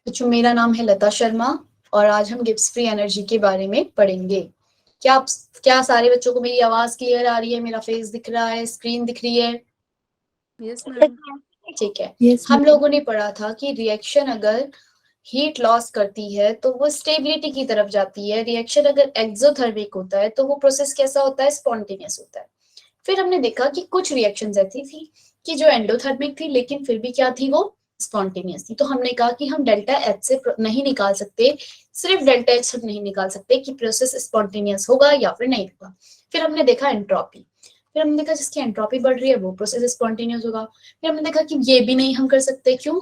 बच्चों मेरा नाम है लता शर्मा और आज हम गिब्स फ्री एनर्जी के बारे में पढ़ेंगे। क्या सारे बच्चों को मेरी आवाज क्लियर आ रही है? मेरा फेस दिख रहा है, स्क्रीन दिख रही है? Yes ma'am. ठीक है। हम लोगों ने पढ़ा था कि रिएक्शन अगर हीट लॉस करती है तो वो स्टेबिलिटी की तरफ जाती है। रिएक्शन अगर एक्सोथर्मिक होता है तो वो प्रोसेस कैसा होता है? स्पॉन्टेनियस होता है। फिर हमने देखा कि कुछ रिएक्शंस ऐसी थी कि जो एंडोथर्मिक थी लेकिन फिर भी क्या थी? वो स्पॉन्टेनियस थी। तो हमने कहा कि हम डेल्टा एच से नहीं निकाल सकते, सिर्फ डेल्टा एच हम नहीं निकाल सकते कि प्रोसेस स्पॉन्टेनियस होगा या फिर नहीं होगा। फिर हमने देखा एंट्रोपी। फिर हमने देखा जिसकी एंट्रोपी बढ़ रही है वो प्रोसेस स्पॉन्टेनियस होगा। फिर हमने देखा कि ये भी नहीं हम कर सकते। क्यों?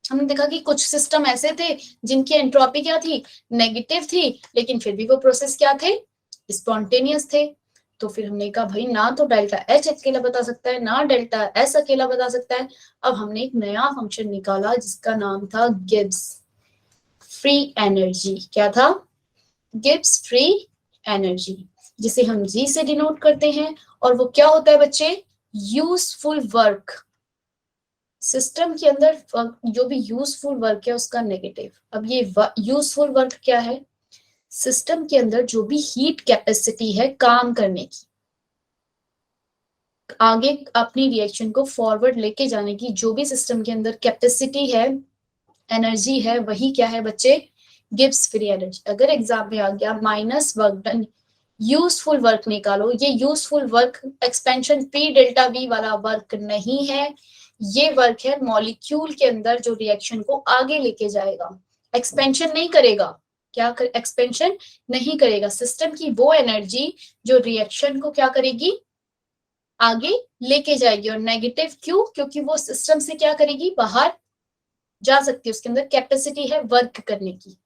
हमने देखा कि कुछ सिस्टम ऐसे थे जिनकी एंट्रोपी क्या थी? नेगेटिव थी, लेकिन फिर भी वो प्रोसेस क्या थे? स्पॉन्टेनियस थे। तो फिर हमने कहा भाई ना तो डेल्टा एच अकेला बता सकता है ना डेल्टा एस अकेला बता सकता है। अब हमने एक नया फंक्शन निकाला जिसका नाम था गिब्स फ्री एनर्जी। क्या था? गिब्स फ्री एनर्जी, जिसे हम जी से डिनोट करते हैं। और वो क्या होता है बच्चे? Useful work. सिस्टम के अंदर जो भी यूजफुल वर्क है उसका नेगेटिव। अब ये यूजफुल वर्क क्या है? सिस्टम के अंदर जो भी हीट कैपेसिटी है काम करने की, आगे अपनी रिएक्शन को फॉरवर्ड लेके जाने की जो भी सिस्टम के अंदर कैपेसिटी है, एनर्जी है, वही क्या है बच्चे? Gibbs free energy. अगर एग्जाम में आ गया minus work done, useful work निकालो, ये useful work expansion P delta we वाला वर्क नहीं है। ये वर्क है मॉलिक्यूल के अंदर जो रिएक्शन को आगे लेके जाएगा, एक्सपेंशन नहीं करेगा। क्या कर, एक्सपेंशन नहीं करेगा। सिस्टम की वो एनर्जी जो रिएक्शन को क्या करेगी? आगे लेके जाएगी। और नेगेटिव क्यों? क्योंकि वो सिस्टम से क्या करेगी? बाहर जा सकती है, उसके अंदर कैपेसिटी है वर्क करने की।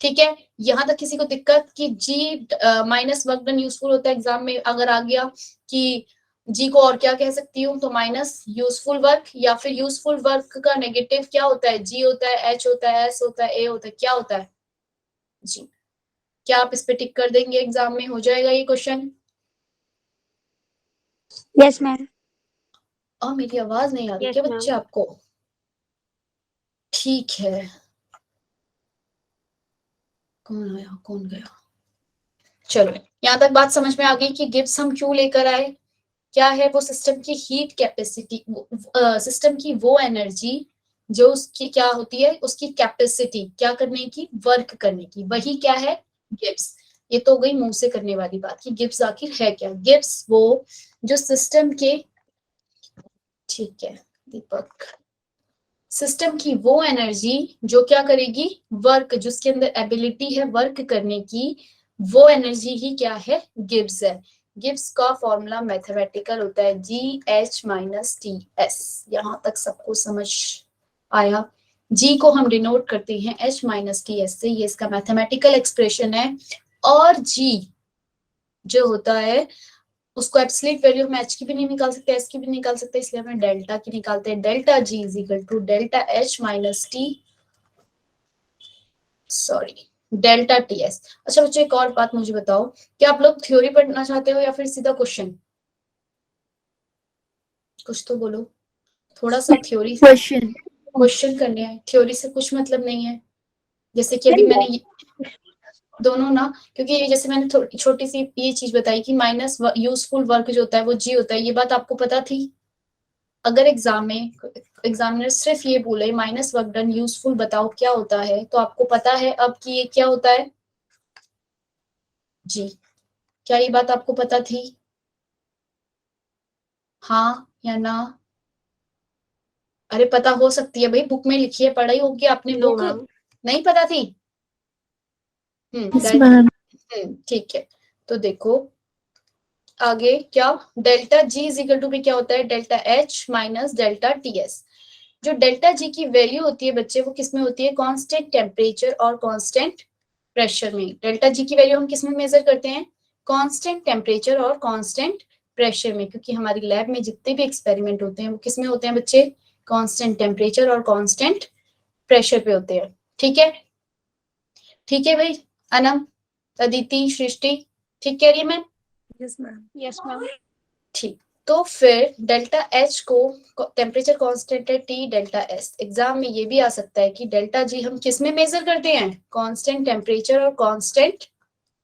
ठीक है, यहां तक किसी को दिक्कत कि जी माइनस वर्क डन यूजफुल होता है? एग्जाम में अगर आ गया कि जी को और क्या कह सकती हूँ, तो माइनस यूजफुल वर्क, या फिर यूजफुल वर्क का नेगेटिव क्या होता है? जी होता है, एच होता है, एस होता है, ए होता है, क्या होता है? जी। क्या आप इस पे टिक कर देंगे? एग्जाम में हो जाएगा ये क्वेश्चन। Yes ma'am. और मेरी आवाज नहीं आ रही क्या बच्चे आपको? ठीक है। कौन आया कौन गया? चलो, यहाँ तक बात समझ में आ गई कि गिब्स हम क्यों लेकर आए। क्या है वो? सिस्टम की हीट कैपेसिटी, सिस्टम की वो एनर्जी जो उसकी क्या होती है? उसकी कैपेसिटी क्या करने की? वर्क करने की, वही क्या है? गिब्स। ये तो गई मुंह से करने वाली बात कि गिब्स आखिर है क्या। गिब्स वो जो सिस्टम के, ठीक है दीपक, सिस्टम की वो एनर्जी जो क्या करेगी? वर्क, जिसके अंदर एबिलिटी है वर्क करने की, वो एनर्जी ही क्या है? गिब्स है। गिब्स का फॉर्मूला मैथमेटिकल होता है जी एच माइनस टी एस। यहां तक सबको समझ आया? जी को हम डिनोट करते हैं एच माइनस टी एस से, ये इसका मैथमेटिकल एक्सप्रेशन है। और जी जो होता है उसको एब्सोल्यूट वैल्यू हम एच की भी नहीं निकाल सकते, एस की भी नहीं निकाल सकते, इसलिए हमें डेल्टा की निकालते हैं। Delta G is equal to delta H minus T, sorry delta T S. अच्छा बच्चों एक और बात मुझे बताओ, क्या आप लोग थ्योरी पढ़ना चाहते हो या फिर सीधा क्वेश्चन? कुछ तो बोलो। थोड़ा सा थ्योरी क्वेश्चन करने हैं, थ्योरी से कुछ मतलब नहीं है। जैसे कि अभी मैंने दोनों ना, क्योंकि जैसे मैंने छोटी सी ये चीज बताई कि माइनस यूजफुल वर्क जो होता है वो जी होता है, ये बात आपको पता थी? अगर एग्जाम में एग्जामिनर सिर्फ ये बोले माइनस वर्क डन यूजफुल बताओ क्या होता है, तो आपको पता है अब कि ये क्या होता है? जी। क्या ये बात आपको पता थी? हाँ या ना? अरे पता हो सकती है भाई, बुक में लिखी है, पढ़ाई होगी आपने बुक। नहीं पता थी? ठीक है। तो देखो आगे क्या, delta G is equal to भी क्या होता है? Delta H minus delta T S. जो डेल्टा जी की वैल्यू होती है बच्चे वो किस में होती है? कांस्टेंट टेम्परेचर और कांस्टेंट प्रेशर में। डेल्टा जी की वैल्यू हम किस में मेजर करते हैं? कांस्टेंट टेम्परेचर और कांस्टेंट प्रेशर में, क्योंकि हमारी लैब में जितने भी एक्सपेरिमेंट होते हैं वो किस में होते हैं बच्चे? कांस्टेंट टेम्परेचर और कांस्टेंट प्रेशर पे होते हैं। ठीक है, ठीक है भाई। अनम, अदिति, सृष्टि, ठीक कह रही है ma'am? Yes ma'am. Yes ma'am. ठीक। तो फिर डेल्टा एच को टेम्परेचर कांस्टेंट है टी डेल्टा एस। एग्जाम में ये भी आ सकता है कि डेल्टा जी हम किस में मेजर करते हैं, कांस्टेंट टेम्परेचर और कांस्टेंट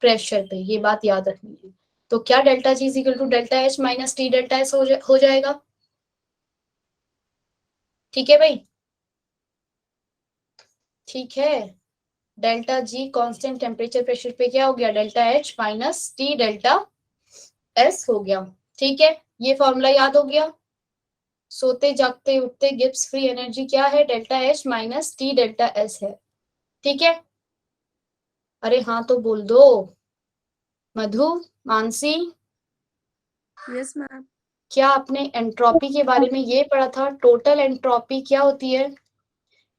प्रेशर पे, ये बात याद रखनी है। तो क्या delta G is equal to delta H minus T delta S हो जाएगा। ठीक है भाई, ठीक है। Delta G constant temperature pressure पे क्या हो गया, delta H minus T delta S हो गया। ठीक है, ये फॉर्मूला याद हो गया। सोते जागते उठते गिब्स फ्री एनर्जी क्या है, delta H minus T delta S है। ठीक है, अरे हाँ तो बोल दो। मधु, मानसी, यस मैम। क्या आपने एंट्रोपी के बारे में ये पढ़ा था, टोटल एंट्रोपी क्या होती है,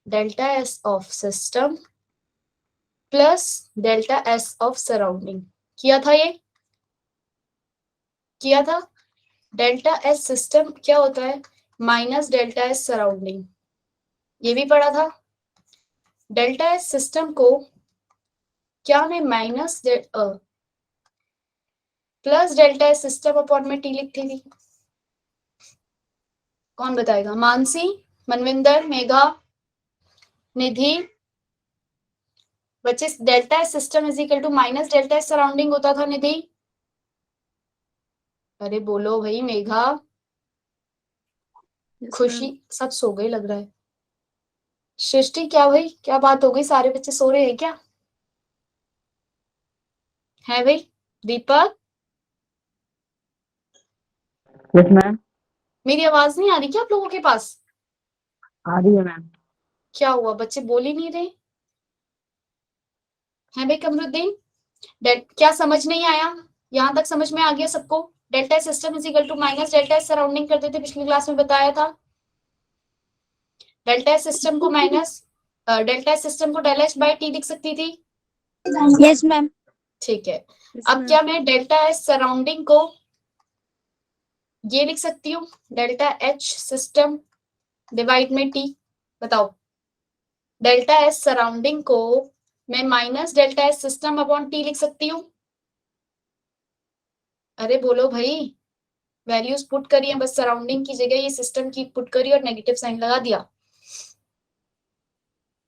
delta S of system plus delta S of surrounding. किया था ये, किया था। डेल्टा एस सिस्टम क्या होता है, माइनस डेल्टा एस सराउंडिंग, ये भी पढ़ा था। डेल्टा एस सिस्टम को क्या मैं minus plus delta S system upon में टी लिखती थी। कौन बताएगा, मानसी, मनविंदर, मेघा, निधि। बच्चे delta S system is equal to minus delta S surrounding होता था निधि। अरे बोलो भाई मेघा, यस खुशी, मैम। सब सो गए लग रहा है। सृष्टि क्या भाई, क्या बात हो गई, सारे बच्चे सो रहे हैं क्या, है भाई। दीपक, यस मैम। मेरी आवाज नहीं आ रही क्या आप लोगों के पास, आ रही है मैम। क्या हुआ, बच्चे बोल ही नहीं रहे हैं भाई। कमरुद्दीन, क्या समझ नहीं आया, यहां तक समझ में आ गया सबको। Delta system is equal to minus delta surrounding करते थे, पिछली क्लास में बताया था। डेल्टा सिस्टम को माइनस डेल्टा सिस्टम को डेल एच बाई टी लिख सकती थी। Yes ma'am. ठीक है, यस अब मैम। क्या मैं डेल्टा एस सराउंडिंग को ये लिख सकती हूँ, डेल्टा एच सिस्टम डिवाइड में टी। बताओ, डेल्टा एस सराउंडिंग को मैं minus delta S system upon T लिख सकती हूँ। अरे बोलो भाई, वैल्यूज पुट करिए, बस सराउंडिंग की जगह ये सिस्टम की पुट करिए और नेगेटिव साइन लगा दिया।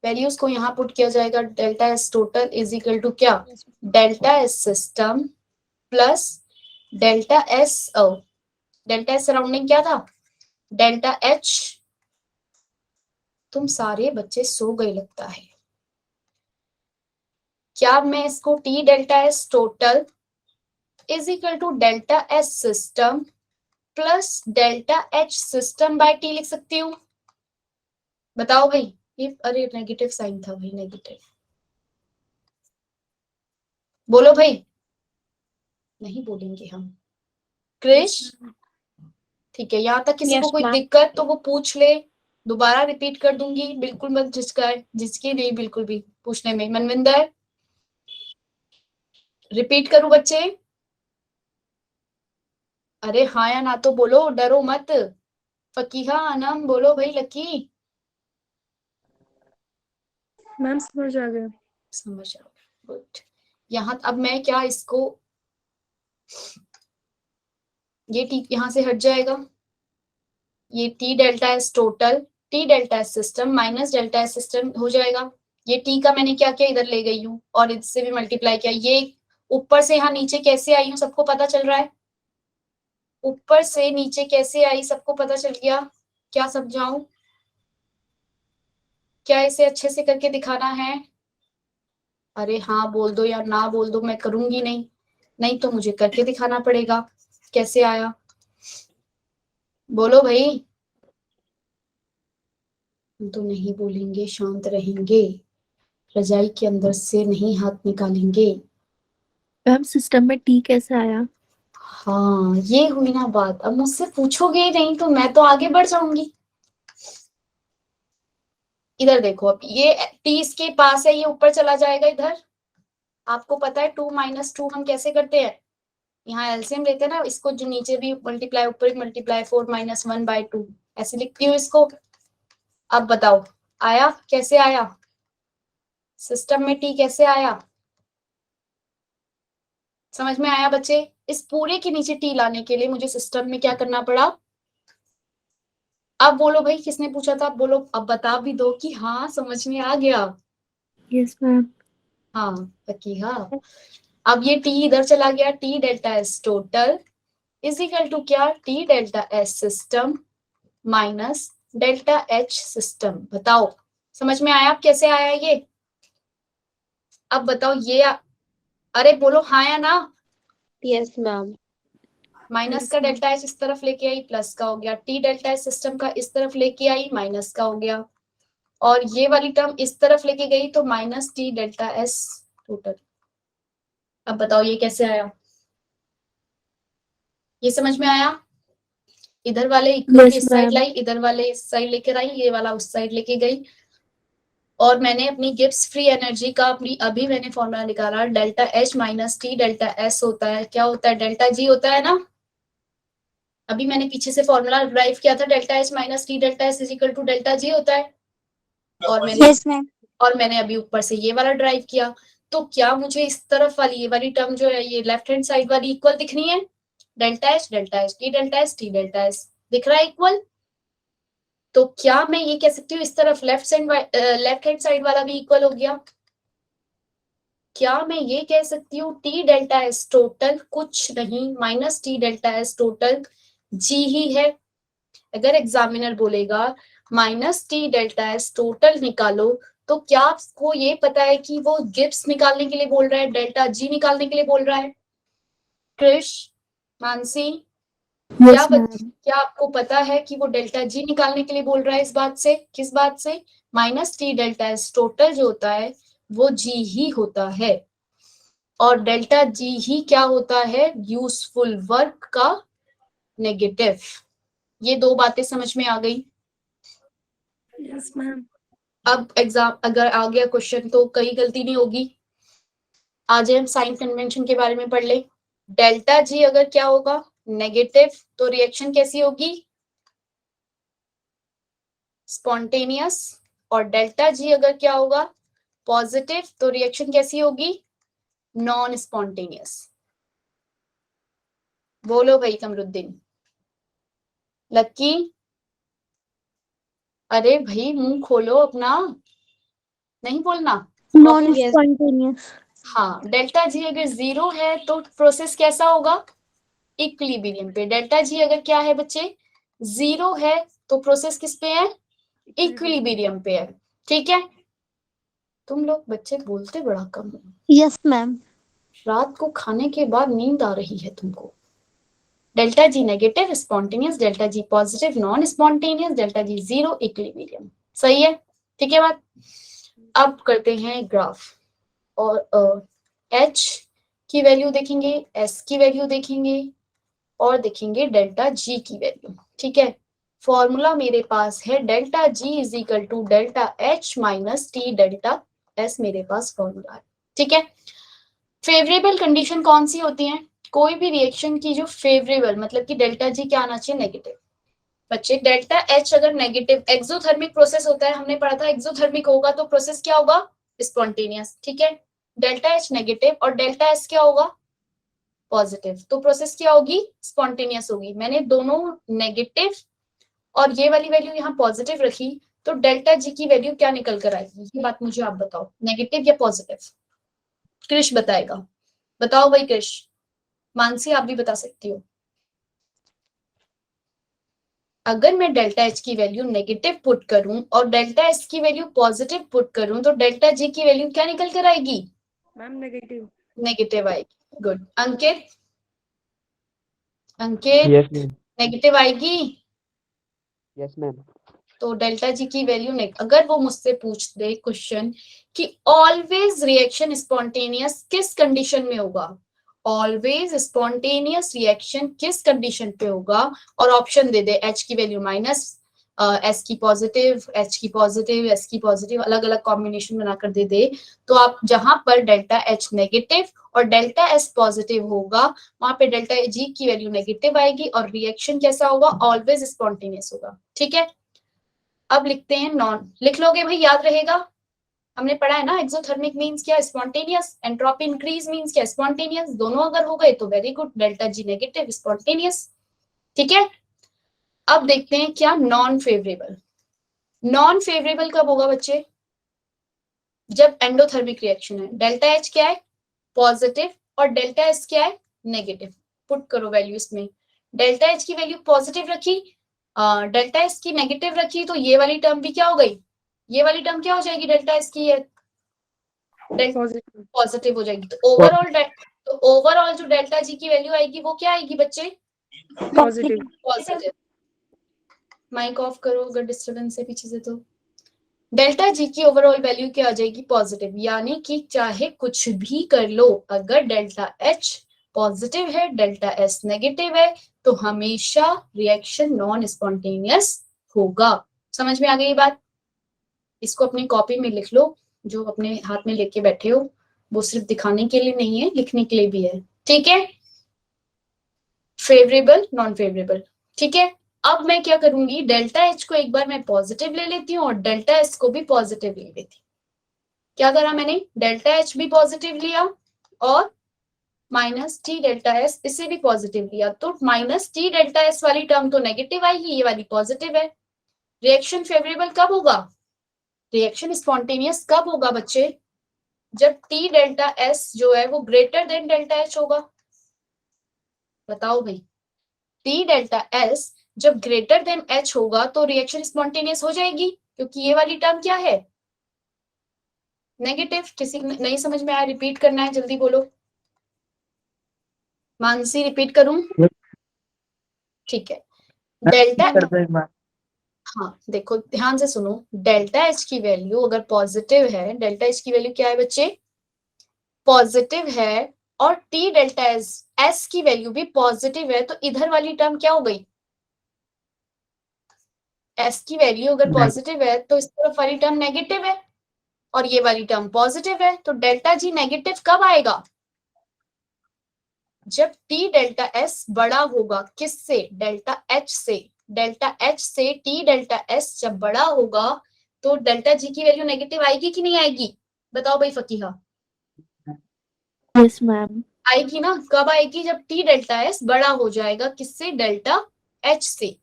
वैल्यूज को यहाँ पुट किया जाएगा, delta S total is equal to क्या, delta S system plus delta S delta S surrounding क्या था, डेल्टा एच। तुम सारे बच्चे सो गए लगता है। क्या मैं इसको T delta S total is equal to delta S system plus delta H system by T लिख सकती हूँ। बताओ भाई, ये अरे नेगेटिव साइन था भाई, नेगेटिव। बोलो भाई, नहीं बोलेंगे हम। क्रिश, ठीक है, यहाँ तक किसी को कोई दिक्कत तो वो पूछ ले, दोबारा रिपीट कर दूंगी, बिल्कुल मत झिझकाए, झिझके नहीं बिल्कुल भी पूछने में। मनविंदर, रिपीट करूं बच्चे, अरे हाँ या ना तो बोलो, डरो मत। फकीहा, अनम, बोलो भाई। लकी, मैम समझ आ गया। समझ आओ, गुड। यहाँ अब मैं क्या इसको, ये टी यहाँ से हट जाएगा, ये T delta S total T delta S system minus delta S system हो जाएगा। ये टी का मैंने क्या किया, इधर ले गई हूँ और इससे भी मल्टीप्लाई किया। ये ऊपर से यहाँ नीचे कैसे आई हूँ सबको पता चल रहा है, ऊपर से नीचे कैसे आई सबको पता चल गया। क्या समझाऊं, क्या इसे अच्छे से करके दिखाना है। अरे हाँ बोल दो या ना बोल दो, मैं करूंगी नहीं, नहीं तो मुझे करके दिखाना पड़ेगा कैसे आया। बोलो भाई, हम तो नहीं बोलेंगे, शांत रहेंगे, रजाई के अंदर से नहीं हाथ निकालेंगे। मैम सिस्टम में टी कैसे आया। हाँ ये हुई ना बात, अब मुझसे पूछोगे ही नहीं तो मैं तो आगे बढ़ जाऊंगी। इधर देखो, अब ये टी इसके पास है, ये ऊपर चला जाएगा इधर। आपको पता है 2 - 2 हम कैसे करते हैं, यहाँ एलसीएम लेते हैं ना, इसको जो नीचे भी मल्टीप्लाई ऊपर भी मल्टीप्लाई, 4 - 1/2 ऐसे लिखती हूँ इसको। अब बताओ आया कैसे आया, सिस्टम में टी कैसे आया, समझ में आया बच्चे। इस पूरे के नीचे टी लाने के लिए मुझे सिस्टम में क्या करना पड़ा? अब बोलो भाई, किसने पूछा था? अब बोलो, अब बता भी दो कि हाँ समझ में आ गया। Yes ma'am. हाँ पक्की, हाँ। अब ये टी इधर चला गया, T delta S total is equal to क्या? T delta S system minus delta H system. बताओ समझ में आया? अब कैसे आया ये? अब बताओ ये अरे बोलो हाँ या ना। Yes ma'am. माइनस का डेल्टा एच इस तरफ लेके आई, प्लस का हो गया। टी डेल्टा एच सिस्टम का इस तरफ लेके आई, माइनस का हो गया। और ये वाली टर्म इस तरफ लेके गई तो minus T delta S total. अब बताओ ये कैसे आया? ये समझ में आया? इधर वाले इक्वल की यस इस साइड मैम। लाई, इधर वाले इस साइड लेकर आई, ये वाला उस साइड लेके गई। और मैंने अपनी गिब्स फ्री एनर्जी का अभी मैंने फॉर्मूला निकाला, delta H minus T delta S होता है, क्या होता है? डेल्टा जी होता है ना। अभी मैंने पीछे से फॉर्मूला ड्राइव किया था, delta H minus T delta S is equal to delta G होता है। Yes ma'am. और मैंने अभी ऊपर से ये वाला ड्राइव किया। तो क्या मुझे इस तरफ वाली ये वाली टर्म जो है, ये लेफ्ट हैंड साइड वाली इक्वल दिखनी है? Delta H T delta S T delta S दिख रहा है इक्वल। तो क्या मैं ये कह सकती हूँ इस तरफ लेफ्ट हैंड साइड वाला भी इक्वल हो गया? क्या मैं ये कह सकती हूँ टी डेल्टा एस टोटल कुछ नहीं minus T delta S total G ही है? अगर एग्जामिनर बोलेगा minus T delta S total निकालो, तो क्या आपको ये पता है कि वो गिब्स निकालने के लिए बोल रहा है, डेल्टा जी निकालने के लिए बोल रहा है? Krish, Mansi, yes ma'am. क्या आपको पता है कि वो डेल्टा जी निकालने के लिए बोल रहा है? इस बात से, किस बात से? Minus T delta S total जो होता है वो जी ही होता है। और डेल्टा जी ही क्या होता है? यूजफुल वर्क का नेगेटिव। ये दो बातें समझ में आ गई? Yes ma'am. अब एग्जाम अगर आ गया क्वेश्चन तो कहीं गलती नहीं होगी। आज हम साइन कन्वेंशन के बारे में पढ़ ले। डेल्टा जी अगर क्या होगा? नेगेटिव, तो रिएक्शन कैसी होगी? स्पॉन्टेनियस। और डेल्टा जी अगर क्या होगा? पॉजिटिव, तो रिएक्शन कैसी होगी? Non spontaneous. बोलो भाई कमरुद्दीन, लक्की, अरे भाई मुंह खोलो अपना, नहीं बोलना। Non spontaneous. हाँ, डेल्टा जी अगर जीरो है तो प्रोसेस कैसा होगा? इक्विलिब्रियम पे। डेल्टा जी अगर क्या है बच्चे? जीरो है तो प्रोसेस किस पे है? इक्विलिब्रियम पे है। ठीक है। तुम लोग बच्चे बोलते बड़ा कम हो। Yes ma'am. रात को खाने के बाद नींद आ रही है तुमको। Delta G negative spontaneous, delta G positive non spontaneous, delta G zero equilibrium. सही है? ठीक है बात। अब करते हैं ग्राफ और एच की वैल्यू देखेंगे, एस की वैल्यू देखेंगे और देखेंगे डेल्टा जी की वैल्यू। ठीक है। फॉर्मूला मेरे पास है delta G is equal to delta H minus T delta S, मेरे पास फॉर्मूला है। ठीक है। फेवरेबल कंडीशन कौन सी होती है? कोई भी रिएक्शन की जो फेवरेबल, मतलब कि डेल्टा जी क्या आना चाहिए? नेगेटिव। बच्चे डेल्टा एच अगर नेगेटिव, एक्सोथर्मिक प्रोसेस होता है, हमने पढ़ा था एक्सोथर्मिक होगा तो प्रोसेस क्या होगा? स्पॉन्टेनियस। ठीक है। डेल्टा एच नेगेटिव और डेल्टा एस क्या होगा? पॉजिटिव, तो प्रोसेस क्या होगी? स्पॉन्टेनियस होगी। मैंने दोनों नेगेटिव और ये वाली वैल्यू यहाँ पॉजिटिव रखी, तो डेल्टा जी की वैल्यू क्या निकल कर आएगी? ये बात मुझे आप बताओ, नेगेटिव या पॉजिटिव? कृष बताएगा। बताओ भाई कृष। मानसी आप भी बता सकती हो। अगर मैं डेल्टा एच की वैल्यू नेगेटिव पुट करूं और डेल्टा एस की वैल्यू पॉजिटिव पुट करूं तो डेल्टा जी की वैल्यू क्या निकल कर आएगी? Ma'am negative. नेगेटिव आएगी। गुड। अंकित, अंकित यस मैम। नेगेटिव आएगी। Yes ma'am. तो डेल्टा जी की वैल्यू अगर वो मुझसे पूछ दे क्वेश्चन कि ऑलवेज रिएक्शन स्पॉन्टेनियस किस कंडीशन में होगा, ऑलवेज स्पॉन्टेनियस रिएक्शन किस कंडीशन पे होगा, और ऑप्शन दे दे एच की वैल्यू माइनस, एस की पॉजिटिव, एच की पॉजिटिव, एस की पॉजिटिव, अलग अलग कॉम्बिनेशन बनाकर दे दे, तो आप जहां पर डेल्टा एच नेगेटिव और डेल्टा एस पॉजिटिव होगा वहां पे डेल्टा जी की वैल्यू नेगेटिव आएगी और रिएक्शन कैसा होगा? ऑलवेज स्पॉन्टेनियस होगा। ठीक है। अब लिखते हैं नॉन, लिख लोगे भाई, याद रहेगा? हमने पढ़ा है ना, एक्सोथर्मिक मींस क्या, स्पॉन्टेनियस, एंट्रोपी इंक्रीज मींस क्या, स्पॉन्टेनियस। दोनों अगर हो गए तो very good, delta G negative, spontaneous. ठीक है, अब देखते हैं क्या नॉन फेवरेबल। नॉन फेवरेबल कब होगा बच्चे, जब एंडोथर्मिक रिएक्शन है। डेल्टा एच क्या है, पॉजिटिव, और डेल्टा एस क्या है, नेगेटिव। पुट करो वैल्यू इसमें, डेल्टा एच की वैल्यू पॉजिटिव रखी, डेल्टा एस की नेगेटिव रखी, तो ये वाली टर्म भी क्या हो गई, ये वाली टर्म क्या हो जाएगी, डेल्टा एस की पॉजिटिव। पॉजिटिव हो जाएगी। तो ओवरऑल जो डेल्टा जी की वैल्यू आएगी वो क्या आएगी बच्चे, पॉजिटिव। पॉजिटिव। माइक ऑफ करो अगर डिस्टर्बेंस है पीछे से तो। डेल्टा जी की ओवरऑल वैल्यू क्या आ जाएगी, पॉजिटिव। यानी कि चाहे कुछ भी कर लो, अगर डेल्टा एच पॉजिटिव है, डेल्टा एस नेगेटिव है, तो हमेशा रिएक्शन नॉन स्पॉन्टेनियस होगा। समझ में आ गई बात। इसको अपनी कॉपी में लिख लो, जो अपने हाथ में लेके बैठे हो, वो सिर्फ दिखाने के लिए नहीं है, लिखने के लिए भी है। ठीक है, फेवरेबल नॉन फेवरेबल। ठीक है, अब मैं क्या करूंगी, डेल्टा एच को एक बार मैं पॉजिटिव ले लेती हूँ और डेल्टा एस को भी पॉजिटिव ले लेती हूँ। क्या करा मैंने, डेल्टा एच भी पॉजिटिव लिया और माइनस टी डेल्टा एस इसे भी पॉजिटिव लिया, तो माइनस टी डेल्टा एस वाली टर्म तो नेगेटिव आएगी, ये वाली पॉजिटिव है। रिएक्शन फेवरेबल कब होगा, रिएक्शन स्पॉन्टेनियस कब होगा बच्चे, जब टी डेल्टा एस जो है वो ग्रेटर देन डेल्टा एच होगा। बताओ भाई, टी डेल्टा एस जब ग्रेटर देन एच होगा तो रिएक्शन स्पॉन्टेनियस हो जाएगी, क्योंकि ये वाली टर्म क्या है, नेगेटिव। किसी नहीं समझ में आया, रिपीट करना है, जल्दी बोलो। मानसी रिपीट करूं, ठीक है। डेल्टा, हाँ देखो ध्यान से सुनो, डेल्टा एच की वैल्यू अगर पॉजिटिव है, डेल्टा एच की वैल्यू क्या है बच्चे, पॉजिटिव है, और टी डेल्टा एस एस की वैल्यू भी पॉजिटिव है, तो इधर वाली टर्म क्या हो गई, एस की वैल्यू अगर पॉजिटिव है तो इस तरफ वाली टर्म नेगेटिव है और ये वाली टर्म पॉजिटिव है, तो डेल्टा जी नेगेटिव कब आएगा, जब टी डेल्टा एस बड़ा होगा किससे, डेल्टा एच से। डेल्टा एच से टी डेल्टा एस जब बड़ा होगा तो डेल्टा जी की वैल्यू नेगेटिव आएगी कि नहीं आएगी, बताओ भाई फकीहा। Yes ma'am. आएगी ना, कब आएगी, जब टी डेल्टा एस बड़ा हो जाएगा किससे, डेल्टा एच से।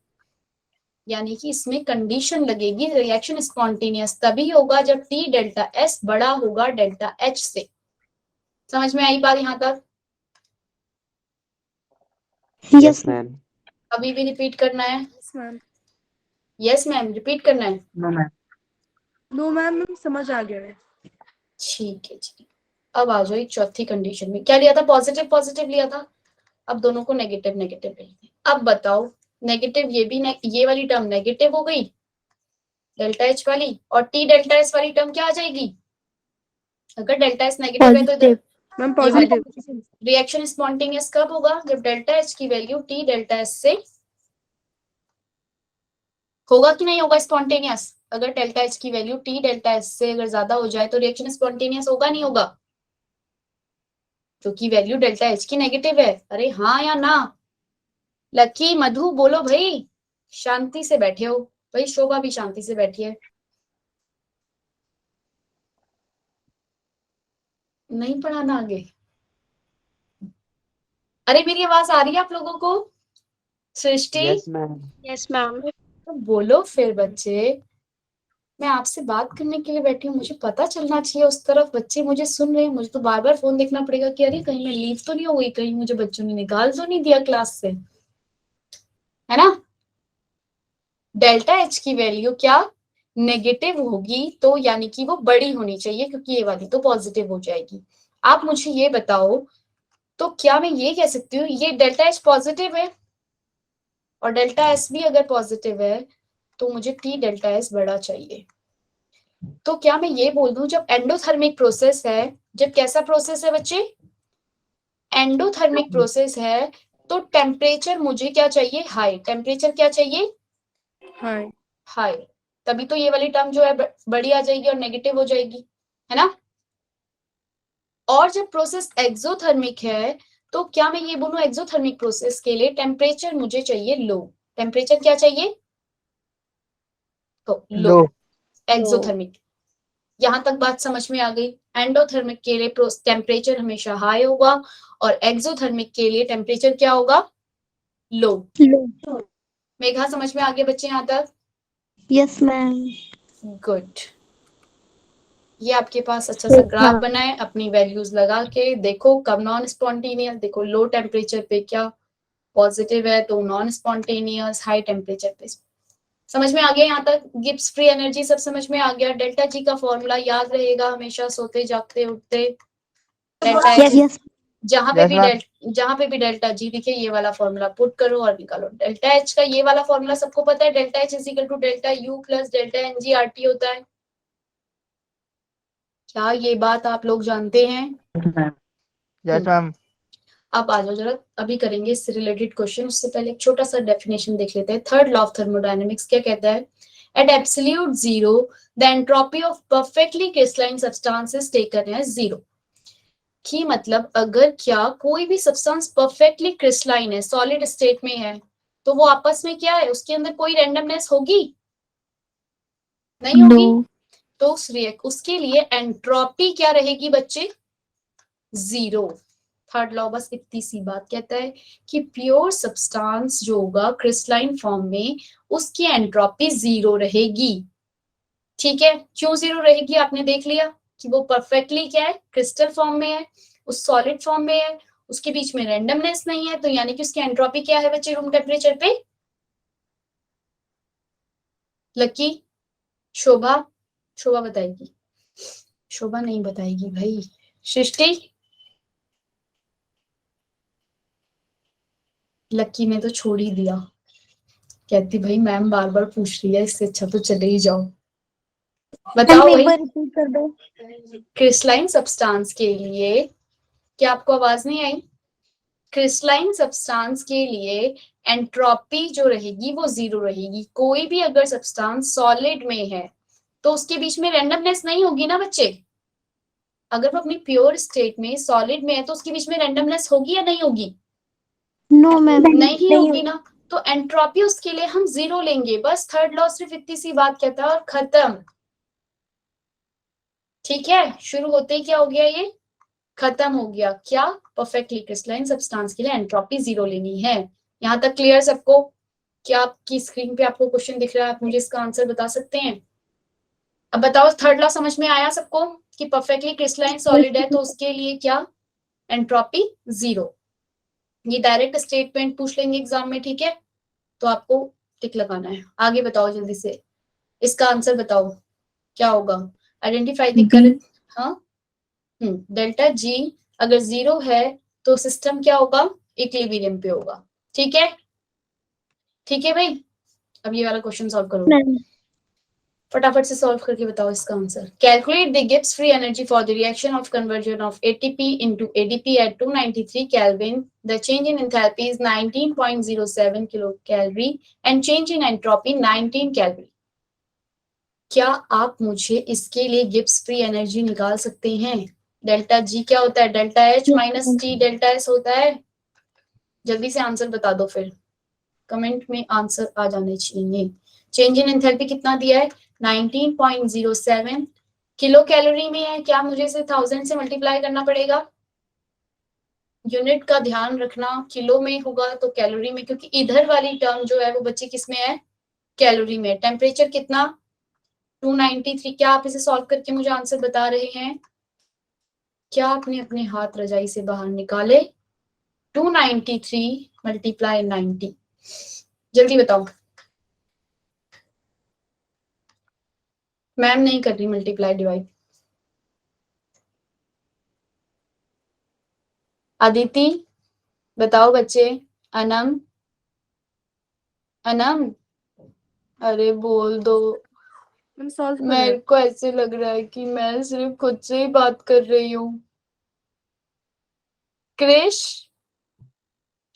यानी कि इसमें कंडीशन लगेगी, रिएक्शन स्पॉन्टेनियस तभी होगा जब टी डेल्टा एस बड़ा होगा डेल्टा एच से। समझ में आई बात यहाँ तक, Yes, ma'am. अभी भी रिपीट करना है, yes ma'am. Yes ma'am repeat करना है, No, ma'am. नो मैम, समझ आ गया है। ठीक है जी। अब आ जाओ एक चौथी कंडीशन में, क्या लिया था, पॉजिटिव पॉजिटिव लिया था, अब दोनों को नेगेटिव नेगेटिव ले लेते हैं। अब बताओ, नेगेटिव ये भी ये वाली टर्म नेगेटिव हो गई डेल्टा एच वाली, और टी डेल्टा एस वाली टर्म क्या आ जाएगी, अगर डेल्टा एस नेगेटिव है तो इधर मैम पॉजिटिव। रिएक्शन स्पॉन्टेनियस कब होगा, जब डेल्टा एच की वैल्यू टी डेल्टा एस से होगा कि नहीं होगा स्पॉन्टेनियस। अगर डेल्टा एच की वैल्यू टी डेल्टा एस से अगर ज्यादा हो जाए तो रिएक्शन स्पॉन्टेनियस होगा नहीं होगा, क्योंकि वैल्यू डेल्टा एच की नेगेटिव है। अरे हाँ या ना, लकी मधु बोलो भाई, शांति से बैठे हो भाई, शोभा भी शांति से बैठी है, नहीं पढ़ाना आगे। अरे मेरी आवाज आ रही है आप लोगों को, सृष्टि, Yes, ma'am. Yes ma'am. तो बोलो फिर बच्चे, मैं आपसे बात करने के लिए बैठी हूँ, मुझे पता चलना चाहिए उस तरफ बच्चे मुझे सुन रहे हैं, मुझे तो बार बार फोन देखना पड़ेगा कि अरे कहीं मैं लीव तो नहीं हो गई, कहीं मुझे बच्चों ने निकाल तो नहीं दिया क्लास से, है ना। डेल्टा एच की वैल्यू क्या नेगेटिव होगी, तो यानी कि वो बड़ी होनी चाहिए, क्योंकि ये वाली तो पॉजिटिव हो जाएगी। आप मुझे ये बताओ, तो क्या मैं ये कह सकती हूँ ये डेल्टा एच पॉजिटिव है और डेल्टा एस भी अगर पॉजिटिव है तो मुझे टी डेल्टा एस बड़ा चाहिए, तो क्या मैं ये बोल दूं जब एंडोथर्मिक प्रोसेस है, जब कैसा प्रोसेस है बच्चे, एंडोथर्मिक प्रोसेस है, तो टेम्परेचर मुझे क्या चाहिए, हाई। टेम्परेचर क्या चाहिए, हाय। हाई, तभी तो ये वाली टर्म जो है बड़ी आ जाएगी और नेगेटिव हो जाएगी, है ना। और जब प्रोसेस एक्सोथर्मिक है तो क्या मैं ये बोलूं एक्सोथर्मिक प्रोसेस के लिए टेम्परेचर मुझे चाहिए लो। टेम्परेचर क्या चाहिए, तो लो Low. एक्सोथर्मिक। यहाँ तक बात समझ में आ गई। एंडोथर्मिक के लिए टेम्परेचर हमेशा हाई होगा और एक्सोथर्मिक के लिए टेम्परेचर क्या होगा, लो। मेघा समझ में आ गया बच्चे यहाँ तक? Yes ma'am. गुड। ये आपके पास अच्छा सा ग्राफ बना है, अपनी वैल्यूज लगा के देखो कब नॉन स्पॉन्टेनियस, देखो लो टेम्परेचर पे क्या पॉजिटिव है तो नॉन स्पॉन्टेनियस, हाई टेम्परेचर पे। समझ में आ गया यहाँ तक? गिब्स फ्री एनर्जी सब समझ में आ गया। डेल्टा जी का फॉर्मूला याद रहेगा हमेशा, सोते जागते उठते। डेल्टा एच, यस जहां पे Yes, भी ma'am. जहां पे भी डेल्टा जी दिखे ये वाला फॉर्मूला पुट करो और निकालो। डेल्टा एच का ये वाला फॉर्मूला सबको पता है, delta H is equal to delta U plus delta N G R T होता है। क्या ये बात आप लोग जानते हैं? Yes, ma'am. अब आ जाओ जरा, अभी करेंगे इससे रिलेटेड क्वेश्चन, उससे पहले एक छोटा सा डेफिनेशन देख लेते हैं। थर्ड लॉ ऑफ थर्मोडायनेमिक्स क्या कहता है? At absolute zero the entropy of perfectly crystalline substances taken as zero. की मतलब अगर क्या कोई भी सब्सटेंस परफेक्टली क्रिस्टलाइन है, सॉलिड स्टेट में है, तो वो आपस में क्या है, उसके अंदर कोई रैंडमनेस होगी? नहीं होगी। तो उसके लिए एंट्रोपी क्या रहेगी बच्चे? जीरो। थर्ड लॉ बस इतनी सी बात कहता है कि प्योर सब्सटेंस जो होगा क्रिस्टलाइन फॉर्म में, उसकी एंट्रोपी जीरो रहेगी। ठीक है, क्यों जीरो रहेगी आपने देख लिया कि वो परफेक्टली क्या है, क्रिस्टल फॉर्म में है, उस सॉलिड फॉर्म में है, उसके बीच में रैंडमनेस नहीं है, तो यानी कि उसकी एंट्रोपी क्या है बच्चे रूम टेम्परेचर पे? लकी, शोभा, शोभा बताएगी, शोभा नहीं बताएगी भाई। सृष्टि, लकी ने तो छोड़ ही दिया, कहती भाई मैम बार बार पूछ रही है, इससे अच्छा तो चले ही जाओ। बताओ एक भाई, बार रिपीट कर दो। क्रिस्टलाइन सब्सटेंस के लिए, क्या आपको आवाज नहीं आई? क्रिस्टलाइन सब्सटेंस के लिए एंट्रोपी जो रहेगी वो जीरो रहेगी। कोई भी अगर सब्सटेंस सॉलिड में है तो उसके बीच में रैंडमनेस नहीं होगी ना बच्चे। अगर वो अपनी प्योर स्टेट में सॉलिड में है तो उसके बीच में रैंडमनेस होगी या नहीं होगी? नो मैम नहीं होगी ना। तो एंट्रोपी उसके लिए हम जीरो लेंगे, बस। थर्ड लॉ सिर्फ इतनी सी बात कहता है और खत्म। ठीक है, शुरू होते ही क्या हो गया, ये खत्म हो गया। क्या? परफेक्टली क्रिस्टलाइन सब्सटेंस के लिए एंट्रोपी जीरो लेनी है। यहाँ तक क्लियर सबको? क्या आपकी स्क्रीन पे आपको क्वेश्चन दिख रहा है? आप मुझे इसका आंसर बता सकते हैं? अब बताओ, थर्ड लॉ समझ में आया सबको कि परफेक्टली क्रिस्टलाइन सॉलिड है तो उसके लिए क्या, एंट्रोपी जीरो। ये डायरेक्ट स्टेटमेंट पूछ लेंगे एग्जाम में, ठीक है, तो आपको टिक लगाना है। आगे बताओ जल्दी से, इसका आंसर बताओ क्या होगा? Identify the correct. हाँ, डेल्टा जी अगर जीरो है तो सिस्टम क्या होगा, इक्विलिब्रियम पे होगा। ठीक है, ठीक है भाई। अब ये वाला क्वेश्चन सॉल्व करो, फटाफट से सॉल्व करके बताओ इसका answer. Calculate the Gibbs free energy for the reaction of conversion of ATP into ADP at 293 kelvin. The change in enthalpy is 19.07 kilo calorie and change in entropy 19 calorie. क्या आप मुझे इसके लिए गिब्स फ्री एनर्जी निकाल सकते हैं? Delta G क्या होता है? Delta H minus T delta S होता है। जल्दी से आंसर बता दो, फिर कमेंट में आंसर आ जाने चाहिए। चेंज इन एंथैल्पी कितना दिया है? 19.07 किलो कैलोरी में है। क्या मुझे इसे 1000 से मल्टीप्लाई करना पड़ेगा? यूनिट का ध्यान रखना, किलो में होगा तो कैलोरी में, क्योंकि इधर वाली टर्म जो है वो बच्चे किस में है, कैलोरी में। टेम्परेचर कितना, 293। क्या आप इसे सॉल्व करके मुझे आंसर बता रहे हैं? क्या आपने अपने हाथ रजाई से बाहर निकाले? 293 मल्टीप्लाई 90, जल्दी बताओ। मैम नहीं कर रही मल्टीप्लाई डिवाइड। अदिति बताओ बच्चे। अनम, अनम अरे बोल दो। मैम सॉल्व कर रहे मेरे हैं। को ऐसे लग रहा है कि मैं सिर्फ खुद से ही बात कर रही हूँ। क्रिश,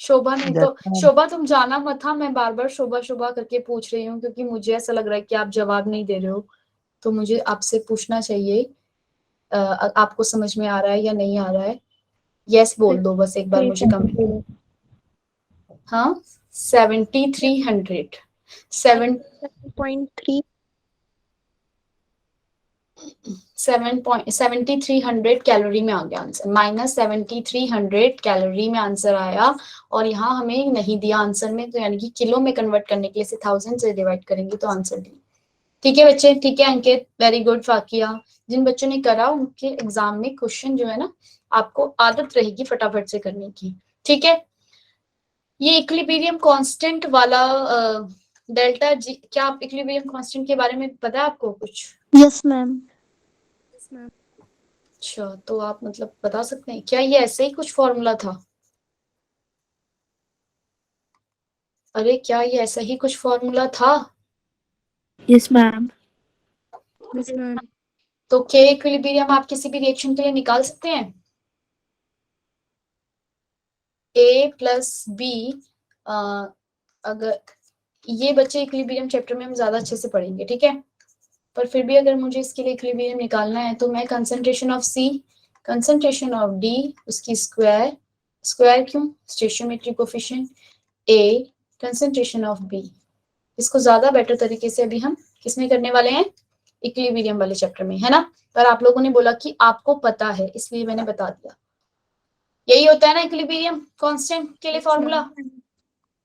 शोभा नहीं तो, Yes, ma'am. शोभा तुम जाना मत। हाँ, मैं बार बार शोभा शोभा करके पूछ रही हूँ क्योंकि मुझे ऐसा लग रहा है कि आप जवाब नहीं दे रहे हो, तो मुझे आपसे पूछना चाहिए आपको समझ में आ रहा है या नहीं आ रहा है। यस बोल दो बस एक बार मुझे कमेंट। हाँ, 7300 7 7.3 7300 कैलोरी में आ गया आंसर, -7300 कैलोरी में आंसर आया। और यहाँ हमें नहीं दिया आंसर में, तो यानी कि किलो में कन्वर्ट करने के लिए इसे 1000 से डिवाइड करेंगे तो आंसर दी। ठीक है बच्चे, ठीक है अंकित, वेरी गुड। फाकिया, जिन बच्चों ने करा उनके एग्जाम में क्वेश्चन जो है ना, आपको आदत रहेगी फटाफट से करने की। ठीक है, ये इक्विलिब्रियम कांस्टेंट वाला डेल्टा जी, क्या आप इक्विलिब्रियम कांस्टेंट के बारे में पता है आपको कुछ? Yes, ma'am. Yes, ma'am. अच्छा, तो आप मतलब बता सकते हैं क्या ये ऐसे ही कुछ फॉर्मूला था? अरे क्या ये ऐसा ही कुछ फॉर्मूला था? Yes, ma'am. Yes, ma'am. तो के इक्विलिब्रियम आप किसी भी रिएक्शन के लिए निकाल सकते हैं। ए प्लस बी, अगर ये बच्चे इक्विलिब्रियम चैप्टर में हम ज्यादा अच्छे से पढ़ेंगे, ठीक है, पर फिर भी अगर मुझे इसके लिए इक्विलिब्रियम निकालना है तो मैं concentration of C, concentration of D, उसकी स्क्वायर, स्क्वायर क्यों, stoichiometry coefficient, A concentration of B, इसको ज्यादा बेटर तरीके से अभी हम किसमें करने वाले हैं, इक्विलिब्रियम वाले चैप्टर में, है ना। पर आप लोगों ने बोला कि आपको पता है, इसलिए मैंने बता दिया। यही होता है ना इक्विलिब्रियम कांस्टेंट के लिए फॉर्मूला।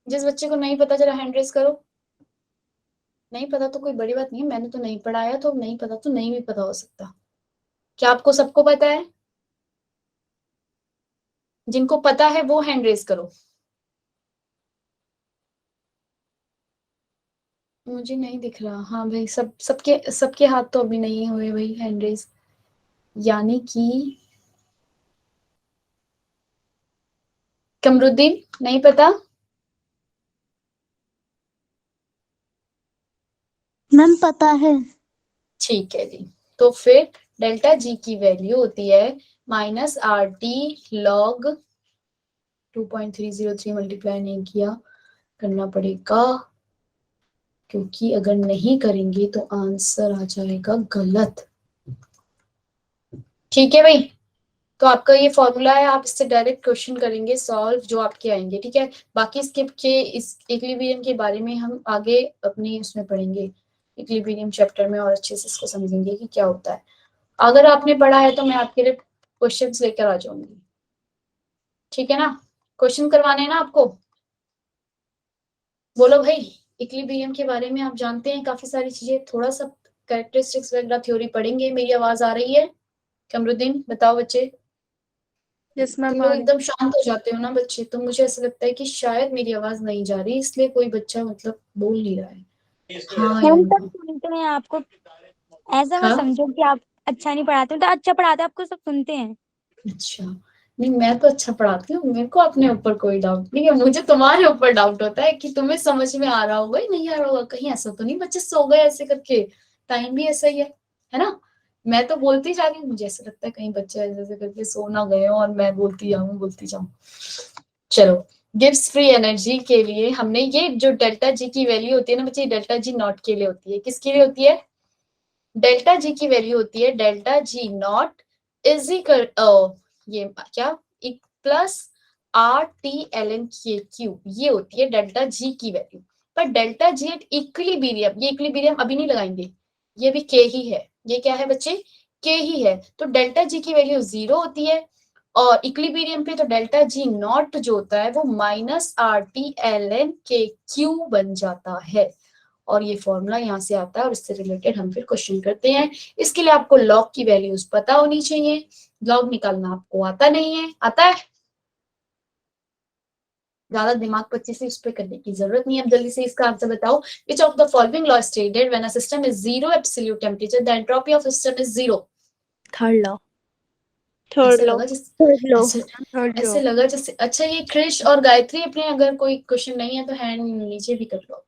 जिस बच्चे को नहीं पता जरा हैंड रेज करो। नहीं पता तो कोई बड़ी बात नहीं है, मैंने तो नहीं पढ़ाया, तो नहीं पता तो नहीं भी पता हो सकता। क्या आपको सबको पता है? जिनको पता है वो हैंड रेज करो। मुझे नहीं दिख रहा। हाँ भाई, सबके सबके हाथ तो अभी नहीं हुए भाई हैंड रेज, यानी कि कमरुद्दीन नहीं पता। मैम पता है। ठीक है जी, तो फिर डेल्टा जी की वैल्यू होती है -RT log 2.303 मल्टीप्लाई नहीं किया, करना पड़ेगा, क्योंकि अगर नहीं करेंगे तो आंसर आ जाएगा गलत। ठीक है भाई, तो आपका ये फॉर्मूला है, आप इससे डायरेक्ट क्वेश्चन करेंगे सॉल्व जो आपके आएंगे। ठीक है, बाकी इसके इस इक्विलिब्रियम के बारे में हम आगे अपनी उसमें पढ़ेंगे, इक्विलिब्रियम चैप्टर में, और अच्छे से इसको समझेंगे कि क्या होता है। अगर आपने पढ़ा है तो मैं आपके लिए क्वेश्चंस लेकर आ जाऊंगी। ठीक है ना, क्वेश्चन करवाने हैं ना आपको। बोलो भाई, इक्विलिब्रियम के बारे में आप जानते हैं काफी सारी चीजें, थोड़ा सा कैरेक्टरिस्टिक्स वगैरह थ्योरी पढ़ेंगे। मेरी आवाज आ रही है? कमरुद्दीन बताओ बच्चे। Yes, ma'am. तुम लोग एकदम शांत हो जाते हो ना बच्चे, तो मुझे ऐसा लगता है कि शायद मेरी आवाज नहीं जा रही, इसलिए कोई बच्चा मतलब बोल नहीं रहा है। हाँ या हम सब ना? सुनते हैं आपको, ऐसा मत हाँ समझो कि आप अच्छा नहीं पढ़ाते हो, तो अच्छा पढ़ाते हो, आपको सब सुनते हैं। अच्छा, नहीं मैं तो अच्छा पढ़ाती हूँ, मेरे को अपने ऊपर कोई डाउट नहीं है, मुझे तुम्हारे ऊपर डाउट होता है कि तुम्हें समझ में आ रहा होगा या नहीं आ रहा होगा, कहीं ऐसा तो नहीं बच्चे सो गए ऐसे करके। टाइम भी ऐसा ही है ना। मैं तो बोलती जा रही हूँ, मुझे ऐसा लगता है कहीं बच्चे ऐसे करके सो ना गए हो और मैं बोलती जाऊं। चलो, गिव्स फ्री एनर्जी के लिए हमने ये जो डेल्टा जी की वैल्यू होती है ना बच्चे, डेल्टा जी नॉट के लिए होती है। किसके लिए होती है? डेल्टा जी की वैल्यू होती है delta ji not is equal, ये क्या, प्लस RT ln KQ, ये होती है डेल्टा जी की वैल्यू। पर डेल्टा जी एट इक्विलिब्रियम, ये इक्विलिब्रियम अभी नहीं लगाएंगे, ये भी के ही है। ये क्या है बच्चे? के ही है। तो डेल्टा जी की वैल्यू 0 होती है, और इक्विलिब्रियम पे तो डेल्टा जी नॉट जो होता है वो -RT ln KQ बन जाता है। और ये फॉर्मूला यहाँ से आता है, और इससे रिलेटेड हम फिर क्वेश्चन करते हैं। इसके लिए आपको लॉग की वैल्यूज पता होनी चाहिए। लॉग निकालना आपको आता नहीं है? आता है? ज्यादा दिमाग पच्ची से उस पर करने की जरूरत नहीं है। अब जल्दी से इसका आंसर बताओ। Which of the following law stated when a system is zero absolute temperature the entropy of system is zero? Third law. ऐसे लगा जैसे Third ऐसे law. लगा जैसे। अच्छा, ये क्रिश और गायत्री अपने अगर कोई क्वेश्चन नहीं है तो हैंड नीचे भी कर लो।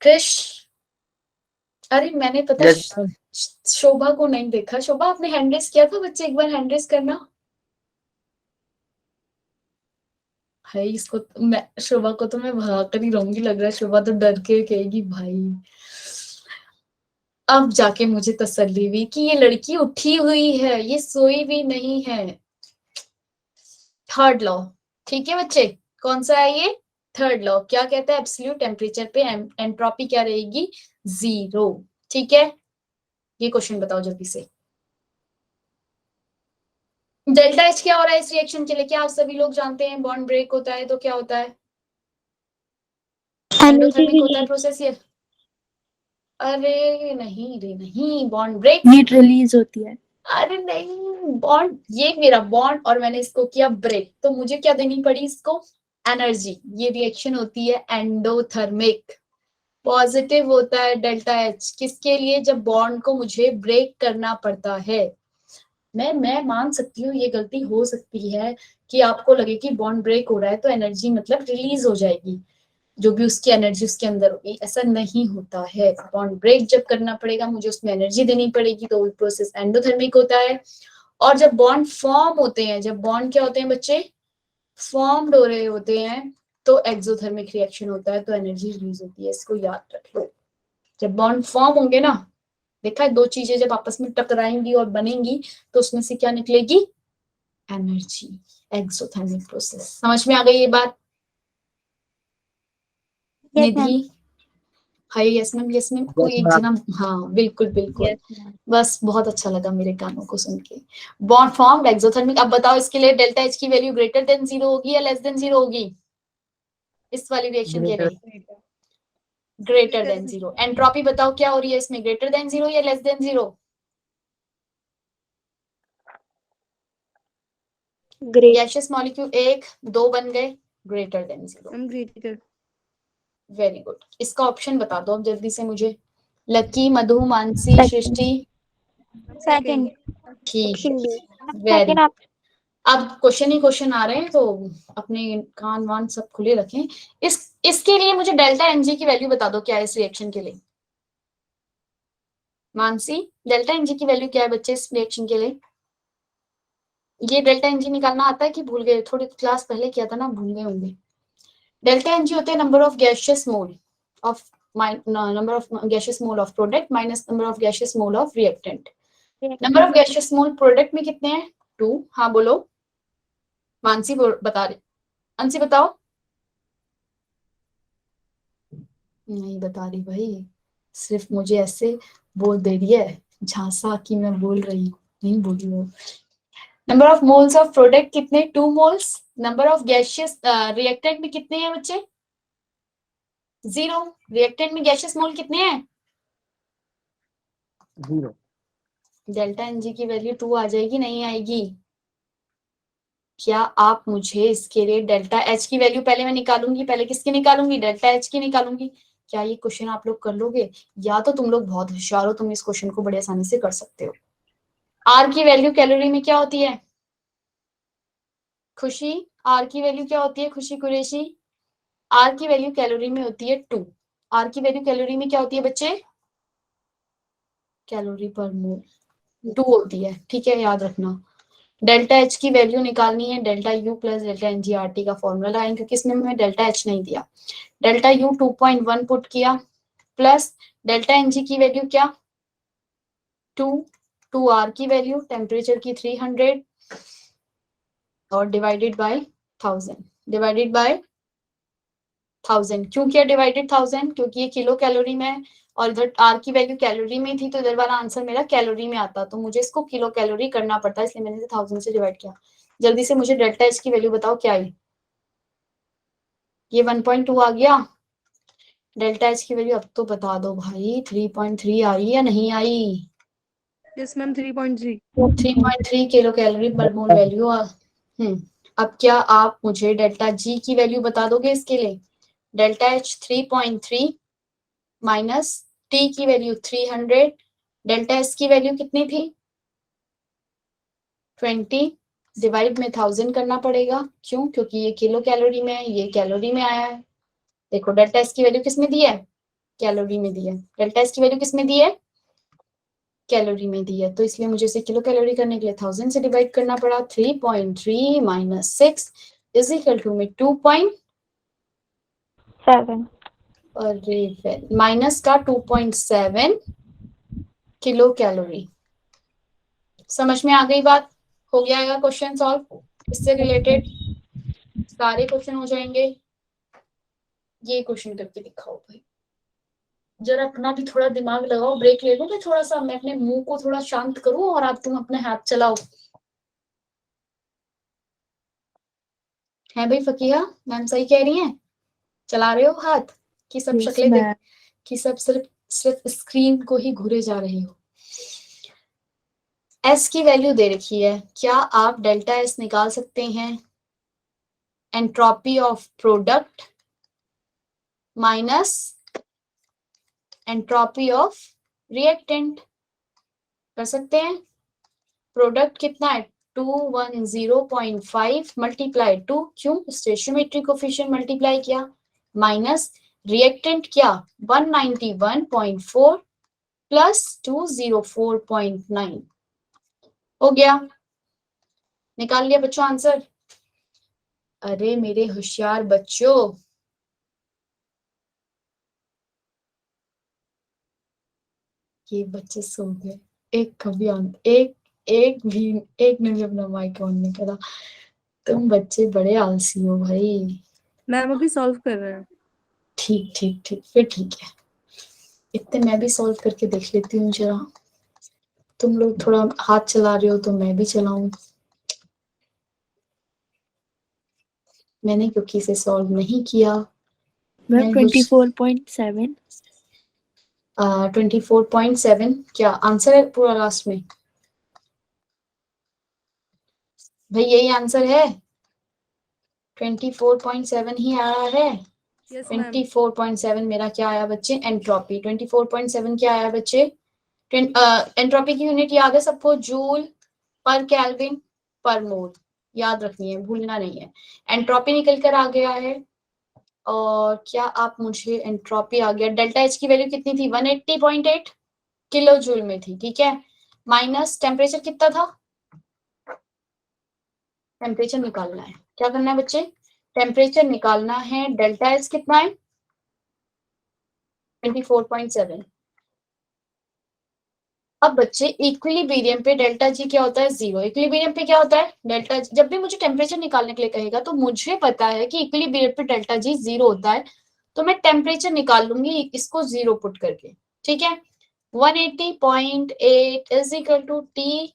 क्रिश, अरे मैंने पता Yes, ma'am. शोभा को नहीं देखा। शोभा आपने हैंड रेस किया था बच्चे, एक बार हैंड रेस करना। भाई इसको मैं, शोभा को तो मैं भगा कर ही रहूंगी, लग रहा है शोभा तो डर के कहेगी भाई। अब जाके मुझे तसल्ली हुई कि ये लड़की उठी हुई है, ये सोई भी नहीं है। थर्ड लॉ, ठीक है बच्चे, कौन सा है ये? थर्ड लॉ क्या कहता है? एब्सोल्यूट टेम्परेचर पे एंट्रोपी क्या रहेगी? 0। ठीक है, ये क्वेश्चन बताओ जल्दी से। डेल्टा एच क्या हो रहा है इस रिएक्शन के लिए? क्या आप सभी लोग जानते हैं बॉन्ड ब्रेक होता है तो क्या होता है? एंडोथर्मिक होता है प्रोसेस ये। अरे नहीं रे नहीं, बॉन्ड ब्रेक। हीट रिलीज होती है। अरे नहीं, बॉन्ड, ये मेरा बॉन्ड और मैंने इसको किया ब्रेक, तो मुझे क्या देनी पड़ी इसको? एनर्जी। ये रिएक्शन होती है एंडोथर्मिक। पॉजिटिव होता है डेल्टा एच किसके लिए? जब बॉन्ड को मुझे ब्रेक करना पड़ता है। मैं मान सकती हूँ ये गलती हो सकती है कि आपको लगे कि बॉन्ड ब्रेक हो रहा है तो एनर्जी मतलब रिलीज हो जाएगी, जो भी उसकी एनर्जी उसके अंदर होगी। ऐसा नहीं होता है। बॉन्ड ब्रेक जब करना पड़ेगा मुझे उसमें एनर्जी देनी पड़ेगी, तो वो प्रोसेस एंडोथर्मिक होता है। और जब बॉन्ड फॉर्म होते हैं, जब बॉन्ड क्या होते हैं बच्चे? फॉर्म्ड हो रहे होते हैं, तो एक्सोथर्मिक रिएक्शन होता है, तो एनर्जी रिलीज होती है। इसको याद रख लो। जब बॉन्ड फॉर्म होंगे ना, देखा है, दो चीजें जब आपस में टकराएंगी और बनेंगी तो उसमें से क्या निकलेगी? एनर्जी। Exothermic process. समझ में आ गई ये बात? Yes, ma'am. Nidhi, hi yes ma'am, yes ma'am, कोई एक ma'am. जना, हाँ बिल्कुल बिल्कुल। Yes, ma'am. बस बहुत अच्छा लगा मेरे कानों को सुन के। Bond form exothermic. अब बताओ इसके लिए डेल्टा एच की वैल्यू ग्रेटर देन 0 होगी या लेस देन 0 होगी? इस वाली रिएक्शन के लिए ग्रेटर देन 0। एंट्रोपी बताओ क्या हो रही है इसमें? ग्रेटर देन 0 या लेस देन 0? गैसियस मॉलिक्यूल 1 2 बन गए, greater than 0। I'm greater. Very good. इसका ऑप्शन बता दो अब जल्दी से मुझे। लकी, मधु, मानसी, Second. सृष्टि। Second. ठीक है, Option B. वेरी। Second. अब क्वेश्चन ही क्वेश्चन आ रहे हैं तो अपने कान वान सब खुले रखें। इसके लिए मुझे डेल्टा एनजी की वैल्यू बता दो क्या है इस रिएक्शन के लिए? मानसी, डेल्टा एनजी की वैल्यू क्या है बच्चे इस रिएक्शन के लिए? ये डेल्टा एनजी निकालना आता है कि भूल गए? थोड़ी क्लास पहले किया था ना, भूल गए होंगे। डेल्टा एनजी होते हैं number of gaseous mole of number of gaseous mole of product minus number of gaseous mole of reactant. Number of gaseous mole product में कितने हैं? 2। हाँ बोलो, मानसी बता रही, अंशी बताओ। नहीं बता रही भाई, सिर्फ मुझे ऐसे बोल दे रही है झांसा कि मैं बोल रही हूँ, नहीं बोली वो। Number of moles of product कितने? 2 moles. Number of gaseous reactant में कितने हैं बच्चे? 0। रिएक्टेंट में गैसियस मोल कितने हैं? 0. डेल्टा एनजी की वैल्यू 2 आ जाएगी, नहीं आएगी? क्या आप मुझे इसके लिए डेल्टा एच की वैल्यू पहले मैं निकालूंगी, पहले किसकी निकालूंगी? डेल्टा एच की निकालूंगी। क्या ये क्वेश्चन आप लोग कर लोगे? या तो तुम लोग बहुत होशियार हो, तुम इस क्वेश्चन को बड़े आसानी से कर सकते हो। आर की वैल्यू कैलोरी में क्या होती है? खुशी, आर की वैल्यू क्या होती है? खुशी कुरैशी, आर की वैल्यू कैलोरी में होती है 2। आर की वैल्यू कैलोरी में क्या होती है बच्चे? कैलोरी पर मोल 2 होती है, ठीक है, याद रखना। डेल्टा एच की वैल्यू निकालनी है, डेल्टा यू प्लस डेल्टा एनजीआरटी का फॉर्मूला लगाएंगे, क्योंकि इसमें मैं डेल्टा एच नहीं दिया। डेल्टा यू 2.1 पुट किया प्लस डेल्टा एनजी की वैल्यू क्या? 2 आर की वैल्यू टेम्परेचर की 300 और डिवाइडेड बाय 1000। डिवाइडेड बाय 1000 क्यों किया डिवाइडेड 1000? क्योंकि ये किलो कैलोरी में है और इधर आर की वैल्यू कैलोरी में थी, तो इधर वाला आंसर मेरा कैलोरी में आता, तो मुझे इसको किलो कैलोरी करना पड़ता है, इसलिए मैंने इसे 1000 से डिवाइड किया। जल्दी से मुझे डेल्टा एच की वैल्यू बताओ क्या है? ये 1.2 आ गया। डेल्टा एच की वैल्यू अब तो बता दो भाई, 3.3 आई या नहीं आई? Yes, ma'am. 3.3. 3.3 किलो कैलोरी पर मोल वैल्यू। अब क्या आप मुझे डेल्टा जी की वैल्यू बता दोगे इसके लिए? डेल्टा एच 3.3 माइनस टी की वैल्यू 300, डेल्टा एस की वैल्यू कितनी थी? 20 डिवाइड में 1000 करना पड़ेगा। क्यों? क्योंकि ये किलो कैलोरी में है, ये कैलोरी में आया है। देखो डेल्टा एस की वैल्यू किसमें दी है? कैलोरी में दी है। डेल्टा एस की वैल्यू किसमें दी है? कैलोरी में दी है, तो इसलिए मुझे इसे किलो कैलोरी करने के लिए 1000 से डिवाइड करना पड़ा। 3.3 माइनस 6 इज इक्वल टू में 7. अरे माइनस का 2.7 किलो कैलोरी। समझ में आ गई बात? हो गया क्वेश्चन सॉल्व इससे रिलेटेड, सारे क्वेश्चन हो जाएंगे। ये क्वेश्चन करके दिखाओ भाई। जरा अपना भी थोड़ा दिमाग लगाओ, ब्रेक ले लो, मैं थोड़ा सा, मैं अपने मुंह को थोड़ा शांत करूं और आप तुम अपने हाथ चलाओ। है भाई फकीहा, मैम सही कह रही हैं? चला रहे हो हाथ कि सब Yes, शक्लें देख, ma'am. कि सब सिर्फ सिर्फ स्क्रीन को ही घूरे जा रहे हो? एस की वैल्यू दे रखी है, क्या आप डेल्टा एस निकाल सकते हैं? Entropy of product minus entropy of reactant, कर सकते हैं? प्रोडक्ट कितना है? 210.5 मल्टीप्लाई 2, क्यों? स्टेशियोमेट्री कोफिशिएंट मल्टीप्लाई किया, माइनस रिएक्टेंट क्या? 191.4 प्लस 204.9, हो गया? निकाल लिया बच्चों आंसर? अरे मेरे होशियार बच्चों, ये बच्चे सो गए, एक कभी एक ने भी अपना माइक ऑन नहीं करा। तुम बच्चे बड़े आलसी हो भाई। मैम अभी सॉल्व कर रहे हैं। ठीक ठीक ठीक, फिर ठीक है। इतने मैं भी सॉल्व करके देख लेती हूँ जरा। तुम लोग थोड़ा हाथ चला रहे हो तो मैं भी चलाऊं। मैंने क्योंकि इसे सॉल्व नहीं किया। Ma'am, मैं 24.7. 24.7 क्या आंसर है पूरा लास्ट में? भाई यही आंसर है, 24.7 ही आया है। Yes ma'am. 24.7 मेरा क्या आया बच्चे? एंट्रोपी। 24.7 क्या आया बच्चे? एंट्रोपी की यूनिट याद है सबको? जूल पर केल्विन पर मोल, याद रखनी है, भूलना नहीं है। एंट्रोपी निकल कर आ गया है। और क्या आप मुझे एंट्रोपी आ गया, डेल्टा एच की वैल्यू कितनी थी? 180.8 किलो जूल में थी, ठीक है। माइनस टेम्परेचर कितना था? टेम्परेचर निकालना है, क्या करना है बच्चे? टेम्परेचर निकालना है। डेल्टा एच कितना है? 24.7। अब बच्चे इक्विलिब्रियम पे डेल्टा जी क्या होता है? 0। इक्विलिब्रियम पे क्या होता है? डेल्टा जी। जब भी मुझे टेम्परेचर निकालने के लिए कहेगा तो मुझे पता है कि इक्विलिब्रियम पे डेल्टा जी 0 होता है, तो मैं टेम्परेचर निकाल लूंगी इसको 0 पुट करके, ठीक है। 180.8 इज इक्वल टू टी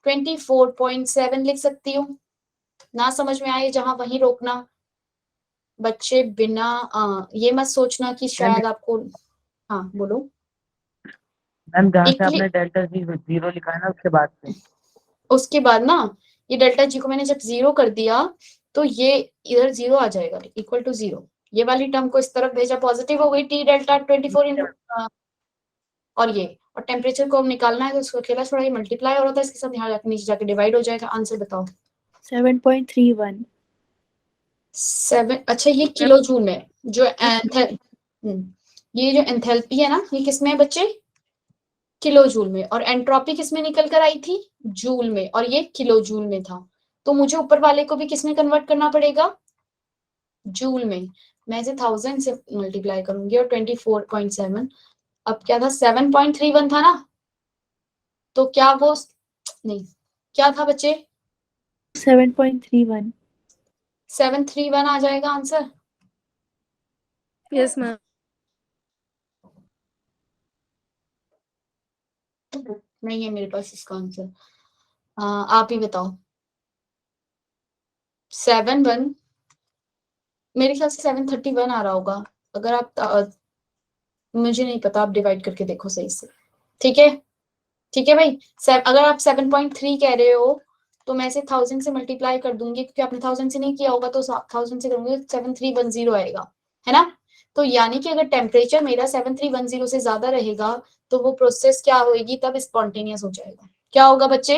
24.7 लिख सकती हूँ। ना समझ में आए जहां वहीं रोकना बच्चे, बिना ये मत सोचना कि शायद आपको, हाँ बोलो। मैम जहाँ से इक्वि आपने डेल्टा जी 0 लिखा है ना उसके बाद से। उसके बाद ना, ये डेल्टा जी को मैंने जब 0 कर दिया तो ये इधर 0 आ जाएगा, इक्वल टू 0। ये वाली टर्म को इस तरफ भेजा, पॉजिटिव हो गई टी डेल्टा 24 इंटू, और ये, और टेम्परेचर को अब निकालना है तो उसको अकेला थोड़ा ये मल्टीप्लाई हो रहा था, इसके साथ यहाँ जाके नीचे जाके डिवाइड हो जाएगा। आंसर बताओ। 7.31. 7, अच्छा ये किलो जूल में जो ये जो एंथैल्पी है ना, ये किसमें है बच्चे? किलो जूल में। और एंट्रोपी किसमें निकल कर आई थी? जूल में, और ये किलो जूल में था। तो मुझे ऊपर वाले को भी किसमें कन्वर्ट करना पड़ेगा? जूल में। मैं इसे 1000 से मल्टीप्लाई करूंगी, और 24.7 अब क्या था? 7.31 था ना, तो क्या वो, नहीं, क्या था बच्चे? 7.31. 731 आ जाएगा आंसर। Yes ma'am. नहीं है मेरे पास इसका आंसर, आप ही बताओ। 71, मेरे ख्याल से 731 आ रहा होगा। अगर आप मुझे नहीं पता, आप डिवाइड करके देखो सही से, ठीक है? ठीक है भाई। अगर आप 7.3 कह रहे हो तो मैं इसे 1000 से मल्टीप्लाई कर दूंगी, क्योंकि आपने 1000 से नहीं किया होगा, तो 1000 से करूंगी 7310 आएगा, है ना? तो यानी कि अगर टेम्परेचर मेरा 7310 से ज्यादा रहेगा तो वो प्रोसेस क्या होगी? तब स्पॉन्टेनियस हो जाएगा। क्या होगा बच्चे?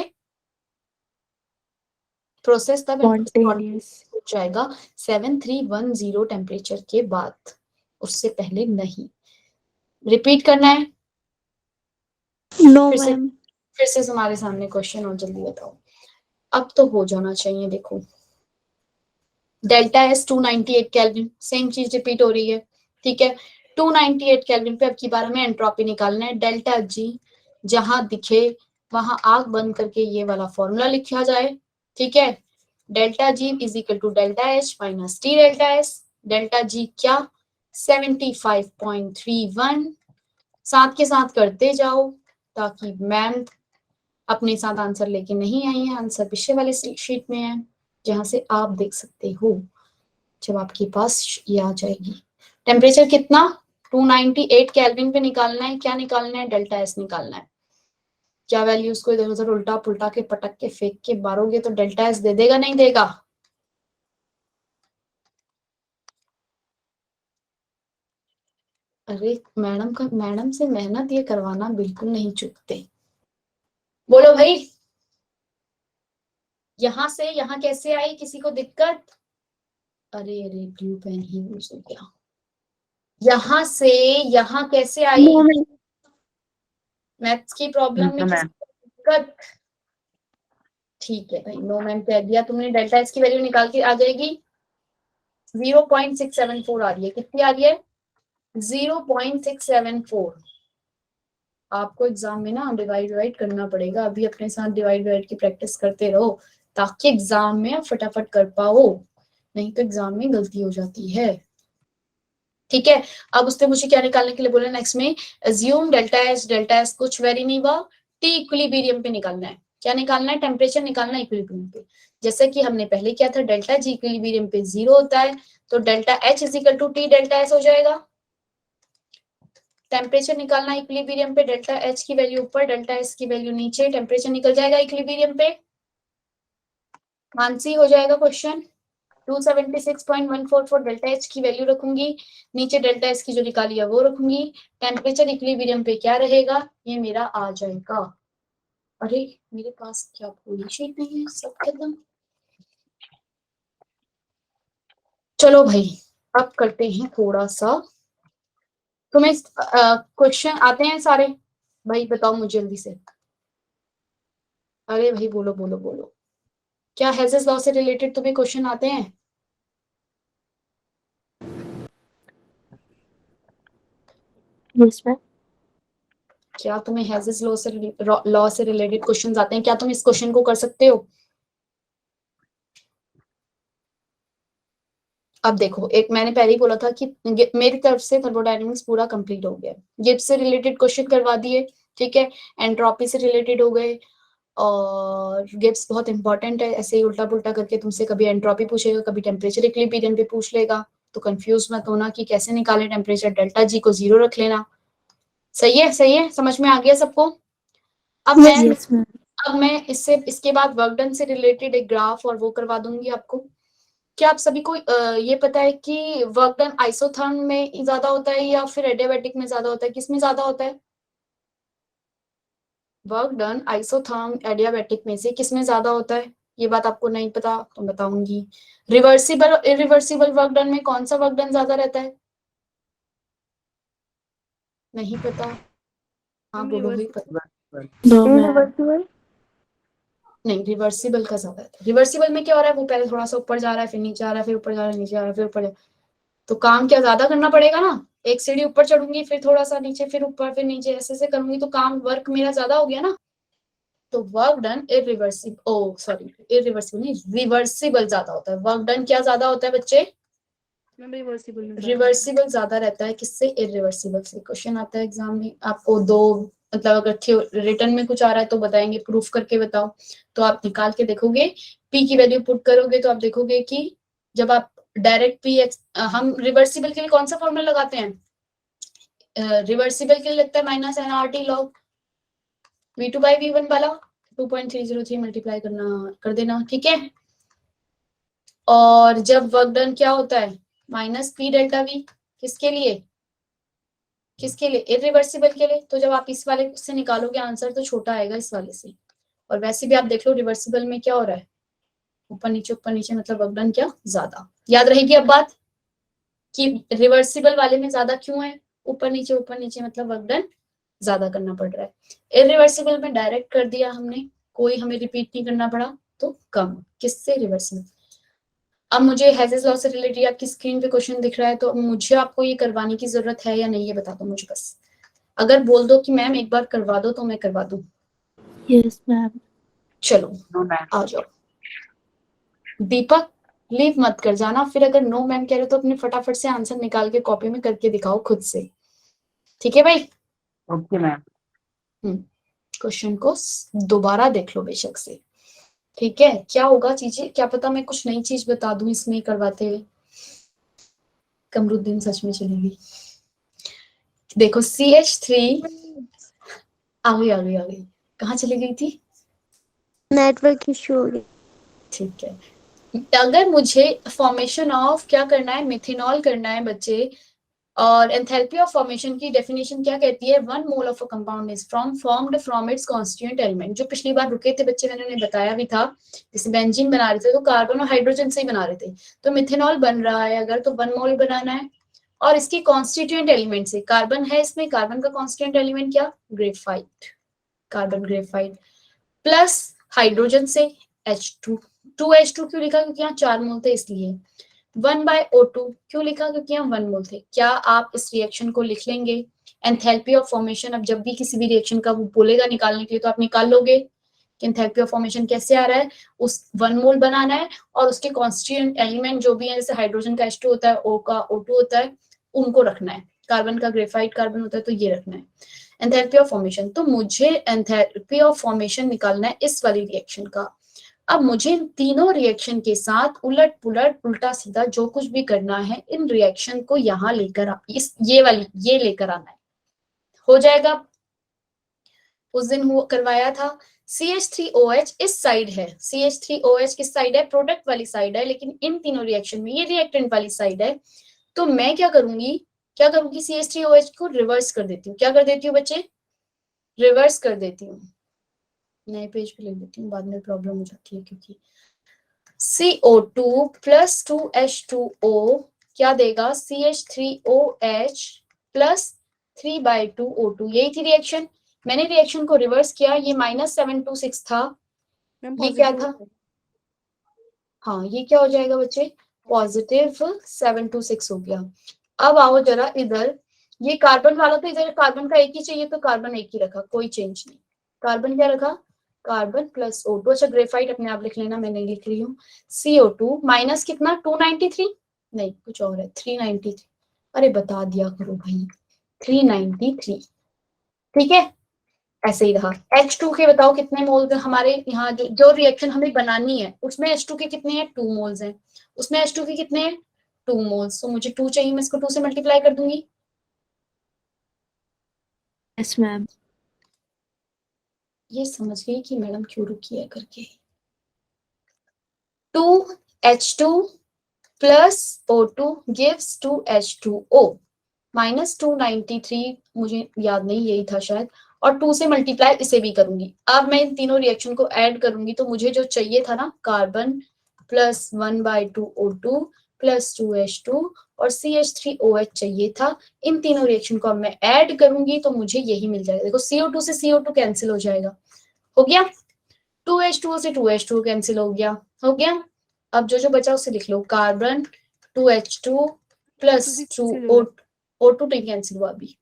प्रोसेस तब Spontaneous. हो जाएगा 7310 टेम्परेचर के बाद, उससे पहले नहीं। रिपीट करना है? नो फिर से मैम। फिर से तुम्हारे सामने क्वेश्चन, और जल्दी बताओ। अब तो हो जाना चाहिए। देखो, डेल्टा एस 298 केल्विन, सेम चीज रिपीट हो रही है, ठीक है। 298 केल्विन पे अब की बार हमें एंट्रोपी निकालना है। डेल्टा जी जहां दिखे वहां आग बंद करके ये वाला फॉर्मूला लिखा जाए, ठीक है। Delta G is equal to delta H minus T delta S. Delta G क्या? 75.31 साथ के साथ करते जाओ ताकि मैम अपने साथ आंसर लेके नहीं आई है, आंसर पीछे वाले शीट में है जहां से आप देख सकते हो जब आपके पास ये आ जाएगी। टेम्परेचर कितना 298 केल्विन पे निकालना है। क्या निकालना है? डेल्टा एस निकालना है। क्या वैल्यूज को इधर उधर उल्टा पुल्टा के पटक के फेंक के मारोगे तो डेल्टा एस दे देगा नहीं देगा? अरे मैडम से मेहनत ये करवाना बिल्कुल नहीं चूकते। बोलो भाई, यहां से यहां कैसे आई? किसी को दिक्कत? अरे अरे ब्लू पेन ही यूज हो गया। यहां से यहां कैसे आई? मैथ्स की प्रॉब्लम में किसी को दिक्कत? ठीक है भाई, नो मैम कह दिया तुमने। डेल्टा एस की वैल्यू निकाल के आ जाएगी 0.674 आ रही है। कितनी आ रही है? 0.674। आपको एग्जाम में ना डिवाइड करना पड़ेगा। अभी अपने साथ डिवाइड की प्रैक्टिस करते रहो ताकि एग्जाम में आप फटाफट कर पाओ, नहीं तो एग्जाम में गलती हो जाती है। ठीक है, अब उसने मुझे क्या निकालने के लिए बोला नेक्स्ट में? अज्यूम डेल्टा एस कुछ वेरी नहीं हुआ, टी इक्विलिब्रियम पे निकालना है। क्या निकालना है? टेम्परेचर निकालना है इक्विलिब्रियम पे। जैसे कि हमने पहले किया था, डेल्टा जी इक्विलिब्रियम पे 0 होता है तो delta H is equal to T delta S हो जाएगा। टेम्परेचर निकालना है इक्विलिब्रियम पे, डेल्टा एच की वैल्यू ऊपर, डेल्टा एस की वैल्यू नीचे, टेम्परेचर निकल जाएगा इक्विलिब्रियम पे। मानसी हो जाएगा क्वेश्चन। 276.144 डेल्टा एच की वैल्यू रखूंगी, नीचे डेल्टा एस की जो निकाली है वो रखूंगी, टेम्परेचर इक्विलिब्रियम पे क्या रहेगा? ये मेरा आ जाएगा। अरे मेरे पास क्या पूरी शीट नहीं है, सब खत्म। चलो भाई, अब करते हैं थोड़ा सा। तुम्हें क्वेश्चन आते हैं सारे? भाई बताओ मुझे जल्दी से। अरे भाई बोलो बोलो बोलो, क्या हेजेस लॉ से रिलेटेड तुम्हें क्वेश्चन आते हैं? Yes, ma'am. क्या तुम्हें हेजेस लॉ से रिलेटेड क्वेश्चन आते हैं? क्या तुम इस क्वेश्चन को कर सकते हो? अब देखो, एक मैंने पहले ही बोला था कि मेरी तरफ से थर्मोडायनेमिक्स पूरा कंप्लीट हो गया। गिब्स से रिलेटेड क्वेश्चन करवा दिए, ठीक है, एंट्रोपी से रिलेटेड हो गए, और गिब्स बहुत इंपॉर्टेंट है। ऐसे ही उल्टा पुल्टा करके तुमसे कभी एंट्रोपी पूछेगा, कभी टेम्परेचर इक्विलिब्रियम पे पूछ लेगा, तो कंफ्यूज मत होना कि कैसे निकाले टेम्परेचर। डेल्टा जी को 0 रख लेना। सही है, सही है, समझ में आ गया सबको? अब मैं Yes, ma'am. अब मैं इसके बाद वर्क डन से रिलेटेड एक ग्राफ और वो करवा दूंगी आपको। क्या आप सभी को ये पता है कि वर्क डन आइसोथर्म में ज्यादा होता है या फिर एडियाबैटिक में ज्यादा होता है? किसमें ज्यादा होता है वर्क डन? आइसोथर्म एडियाबैटिक में से किसमें ज्यादा होता है? ये बात आपको नहीं पता तो बताऊंगी। रिवर्सिबल इरिवर्सिबल वर्क डन में कौन सा वर्क डन ज्यादा रहता है? नहीं पता? हाँ बोलो भाई, पता? No, ma'am. नहीं, रिवर्सिबल का ज्यादा है। रिवर्सिबल में क्या हो रहा है? वो पहले थोड़ा सा ऊपर जा रहा है, फिर नीचे आ रहा है, फिर ऊपर जा रहा है, नीचे आ रहा है, फिर ऊपर तो काम क्या ज्यादा करना पड़ेगा ना। एक सीढ़ी ऊपर चढ़ूंगी, फिर थोड़ा सा नीचे, फिर ऊपर, फिर नीचे, ऐसे ऐसे करूंगी तो काम वर्क मेरा ज्यादा हो गया ना। तो वर्क डन इरिवर्सिबल, ओ सॉरी, इरिवर्सिबल नहीं, रिवर्सिबल ज्यादा होता है। वर्क डन क्या ज्यादा होता है बच्चे? मैम रिवर्सिबल में रिवर्सिबल ज्यादा रहता है। किससे? इरिवर्सिबल से। क्वेश्चन आता है एग्जाम में आपको दो, मतलब अगर रिटर्न में कुछ आ रहा है तो बताएंगे, प्रूफ करके बताओ, तो आप निकाल के देखोगे, पी की वैल्यू पुट करोगे तो आप देखोगे कि जब आप डायरेक्ट पी हम रिवर्सिबल के लिए कौन सा फॉर्मूला लगाते हैं? रिवर्सिबल के लिए लगता है minus N R T log V2 by V1 वाला, 2.303 मल्टीप्लाई कर देना, ठीक है। और जब वर्क डन क्या होता है? Minus P delta we. किसके लिए? किसके लिए? इरिवर्सिबल के लिए। तो जब आप इस वाले से निकालोगे आंसर तो छोटा आएगा इस वाले से। और वैसे भी आप देख लो रिवर्सिबल में क्या हो रहा है, ऊपर नीचे मतलब वर्क डन क्या ज्यादा। याद रहेगी अब बात कि रिवर्सिबल वाले में ज्यादा क्यों है? ऊपर नीचे मतलब वर्क डन ज्यादा करना पड़ रहा है। इरिवर्सिबल में डायरेक्ट कर दिया हमने, कोई हमें रिपीट नहीं करना पड़ा, तो कम। किससे? रिवर्सिबल। अब मुझे हेजेस लॉ से रिलेटेड आपकी स्क्रीन पे क्वेश्चन दिख रहा है, तो मुझे आपको ये करवाने की जरूरत है या नहीं, ये बता दो मुझे बस। अगर बोल दो कि मैम एक बार करवा दो तो मैं करवा दूं। Yes, ma'am. चलो नो मैम। आ जाओ। दीपक लीव मत कर जाना, फिर अगर नो मैम कह रहे हो तो अपने फटाफट से आंसर निकाल के कॉपी में करके दिखाओ खुद से, ठीक है भाई? Okay ma'am. क्वेश्चन को दोबारा देख लो बेशक से, ठीक है। क्या होगा चीजें, क्या पता मैं कुछ नई चीज बता दूं इसमें करवाते हुए। कमरुद्दीन सच में चलेगी। देखो CH3 आ गई। कहाँ चली गई थी? नेटवर्क इशू हो गया। ठीक है, अगर मुझे फॉर्मेशन ऑफ क्या करना है, मिथेनॉल करना है बच्चे, और एंथैल्पी ऑफ फॉर्मेशन की डेफिनेशन क्या कहती है? 1 mole of a compound is formed from its constituent element. जो पिछली बार रुके थे बच्चे, मैंने उन्हें बताया भी था, जैसे बेंजीन बना रहे थे तो कार्बन और हाइड्रोजन से ही बना रहे थे, तो मिथेनॉल बन रहा है अगर, तो 1 मोल बनाना है, और इसकी कॉन्स्टिट्यूएंट एलिमेंट से कार्बन है इसमें, कार्बन का कॉन्स्टिट्यूएंट एलिमेंट क्या? Graphite, carbon graphite, plus hydrogen से H2। 2H2 क्यों लिखा? क्योंकि यहाँ 4 मोल थे इसलिए। 1/O2 क्यों लिखा? क्योंकि यहाँ 1 मोल थे। क्या आप इस रिएक्शन को लिख लेंगे? एंथैल्पी ऑफ फॉर्मेशन, अब जब भी किसी भी रिएक्शन का वो बोलेगा निकालने के लिए तो आप निकाल लोगे कि एंथैल्पी ऑफ फॉर्मेशन कैसे आ रहा है। उस 1 मोल बनाना है और उसके कॉन्स्टिट्यूएंट एलिमेंट जो भी है, जैसे हाइड्रोजन का H2 होता है, O का O2 होता है, उनको रखना है। कार्बन का ग्रेफाइट कार्बन होता है, तो ये रखना है। एंथैल्पी ऑफ फॉर्मेशन, तो मुझे एंथैल्पी ऑफ फॉर्मेशन निकालना है इस वाली रिएक्शन का। अब मुझे इन तीनों रिएक्शन के साथ उलट पुलट उल्टा सीधा जो कुछ भी करना है, इन रिएक्शन को यहाँ लेकर ये लेकर आना है। हो जाएगा? उस दिन करवाया था। CH3OH इस साइड है, CH3OH किस साइड है? प्रोडक्ट वाली साइड है, लेकिन इन तीनों रिएक्शन में ये रिएक्टेंट वाली साइड है। तो मैं क्या करूंगी CH3OH को रिवर्स कर देती हूँ। क्या कर देती हूँ बच्चे? रिवर्स कर देती हूँ। नए पेज पे लिख देती हूँ, बाद में प्रॉब्लम हो जाती है, क्योंकि CO2 प्लस 2H2O क्या देगा? CH3OH plus 3/2O2। यही थी रिएक्शन। मैंने रिएक्शन को रिवर्स किया, ये -726 था, ये क्या था? हाँ, ये क्या हो जाएगा बच्चे? +726 हो गया। अब आओ जरा इधर, ये कार्बन वाला तो इधर कार्बन का एक ही चाहिए, तो कार्बन एक ही रखा, कोई चेंज नहीं। कार्बन क्या रखा? Carbon plus O2। अच्छा, ग्रेफाइट अपने आप लिख लेना, मैं नहीं लिख रही हूँ। CO2 माइनस कितना? 293, नहीं कुछ और है, 393। अरे बता दिया करो भाई, 393। ठीक है, ऐसे ही रहा। H2 के बताओ कितने मोल्स हैं हमारे यहाँ? जो रिएक्शन हमें बनानी है उसमें H2 के कितने हैं? 2 मोल्स हैं। उसमें H2 के कितने हैं? 2 मोल्स। तो मुझे 2 चाहिए, मैं इसको 2 से मल्टीप्लाई कर दूंगी। Yes ma'am. ये समझ गई कि मैडम क्यों रुकी है करके। 2H2 plus O2 gives 2H2O। -293 मुझे याद नहीं, यही था शायद, और 2 से मल्टीप्लाई इसे भी करूंगी। अब मैं इन तीनों रिएक्शन को ऐड करूंगी, तो मुझे जो चाहिए था ना, carbon plus 1/2O2 plus 2H2 और CH3OH चाहिए था। इन तीनों रिएक्शन को अब मैं ऐड करूंगी तो मुझे यही मिल जाएगा। देखो, CO2 से CO2 कैंसिल हो जाएगा, हो गया। 2H2O से 2H2O कैंसिल हो गया, हो गया। अब जो जो बचा उसे लिख लो, कार्बन 2H2 प्लस 2O2 नहीं कैंसिल हुआ अभी,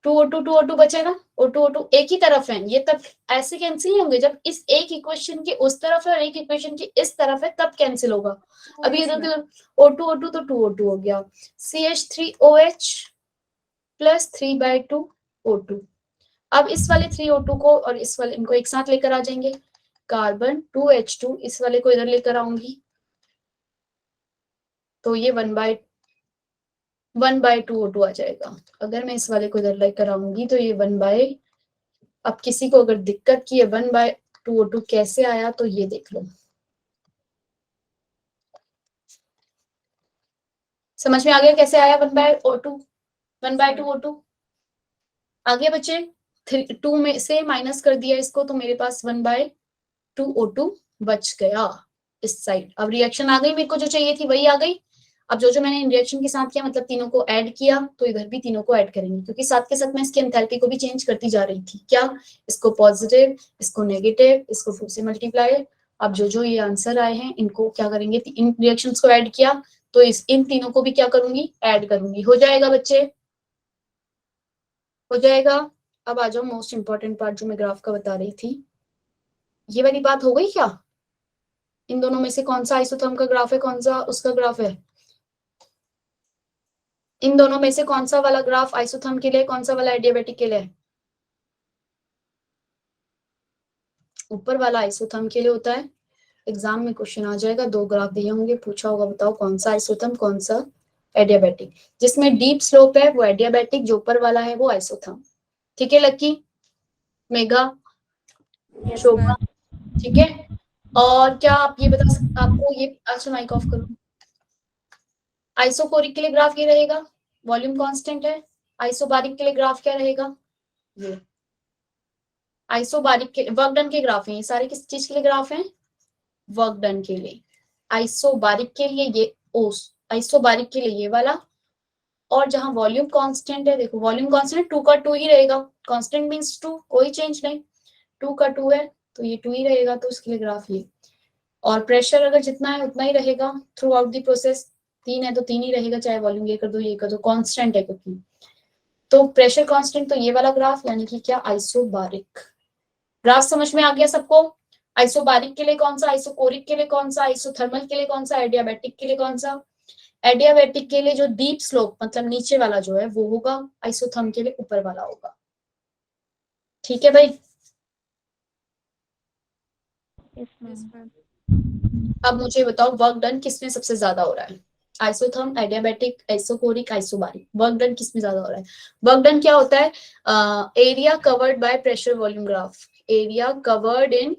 2O2 बचा ना, O2 एक ही तरफ है, ये तब ऐसे कैंसिल नहीं होंगे जब इस एक इक्वेशन के उस तरफ है और एक इक्वेशन के इस तरफ है, तब कैंसिल होगा। अभी इधर O2 तो 2O2 हो गया। CH3OH plus 3/2O2। अब इस वाले 3O2 को और इस वाले, इनको एक साथ लेकर आ जाएंगे। कार्बन 2H2, इस वाले को इधर लेकर आऊंगी, तो ये 1/2O2 आ जाएगा। अगर मैं इस वाले को इधर लेकर आऊंगी तो ये अब किसी को अगर दिक्कत की है 1/2O2 कैसे आया, तो ये देख लो। समझ में आ गया कैसे आया 1/2O2? आ गया बच्चे? 2 में से माइनस कर दिया इसको, तो मेरे पास 1/2O2 बच गया इस साइड। अब रिएक्शन आ गई, मेरे को जो चाहिए थी वही आ गई। अब जो जो मैंने इन रिएक्शन के साथ किया, मतलब तीनों को ऐड किया, तो इधर भी तीनों को ऐड करेंगे, क्योंकि साथ के साथ मैं इसकी एंथैल्पी को भी चेंज करती जा रही थी। क्या? इसको पॉजिटिव, इसको नेगेटिव, इसको 2 से मल्टीप्लाई। अब जो जो ये आंसर आए हैं, इनको क्या करेंगे? इन रिएक्शंस को ऐड किया, तो इन तीनों को भी क्या करूंगी? ऐड करूंगी। हो जाएगा बच्चे? हो जाएगा। अब आ जाओ मोस्ट इंपॉर्टेंट पार्ट, जो मैं ग्राफ का बता रही थी। ये वाली बात हो गई क्या? इन दोनों में से कौन सा आइसोथर्म का ग्राफ है, कौन सा उसका ग्राफ है? इन दोनों में से कौन सा वाला ग्राफ आइसोथर्म के लिए, कौन सा वाला एडियाबेटिक के लिए? ऊपर वाला आइसोथर्म के लिए होता है। एग्जाम में क्वेश्चन आ जाएगा, 2 ग्राफ दिए होंगे, पूछा होगा बताओ कौन सा आइसोथर्म कौन सा एडियाबैटिक। जिसमें डीप स्लोप है वो एडियाबैटिक, जो ऊपर वाला है वो आइसोथर्म। ठीक है लक्की, मेगा, Yes, शोभा, ma'am. ठीक है। और क्या आप ये बता सकते आपको ये, अच्छा माइक ऑफ करो। आइसोकोरिक के लिए ग्राफ ये रहेगा, वॉल्यूम कांस्टेंट है। आइसोबारिक के लिए ग्राफ क्या रहेगा, ये आइसोबारिक के वर्क डन के ग्राफ हैं, ये सारे किस चीज के लिए ग्राफ हैं, वर्क डन के लिए। आइसोबारिक के लिए ये ओस, आइसोबारिक के लिए ये वाला। और जहां वॉल्यूम कांस्टेंट है, देखो वॉल्यूम कांस्टेंट 2 का 2 ही रहेगा, कांस्टेंट मींस 2, कोई चेंज नहीं, 2 का 2 है तो ये 2 ही रहेगा, तो उसके लिए ग्राफ ये। और प्रेशर अगर जितना है उतना ही रहेगा थ्रू आउट द प्रोसेस, 3 है तो 3 ही रहेगा, चाहे वॉल्यूम ये कर दो ये कर दो, कांस्टेंट है क्योंकि। तो प्रेशर कांस्टेंट तो ये वाला ग्राफ, यानी कि क्या आइसोबारिक। ग्राफ समझ में आ गया सबको। आइसोबारिक के लिए कौन सा, आइसोकोरिक के लिए कौन सा, आइसोथर्मल के लिए कौन सा, एडियाबैटिक के लिए कौन सा। एडियाबैटिक के लिए जो डीप स्लोप मतलब नीचे वाला जो है वो होगा, आइसोथर्म के लिए ऊपर वाला होगा। ठीक है भाई। Yes, ma'am. अब मुझे बताओ वर्क डन किसमें सबसे ज्यादा हो रहा है, isotherm, adiabatic, isochoric, isobaric. Work done किसमें ज्यादा हो रहा है। वर्क डन क्या होता है, area covered by pressure volume graph, area covered in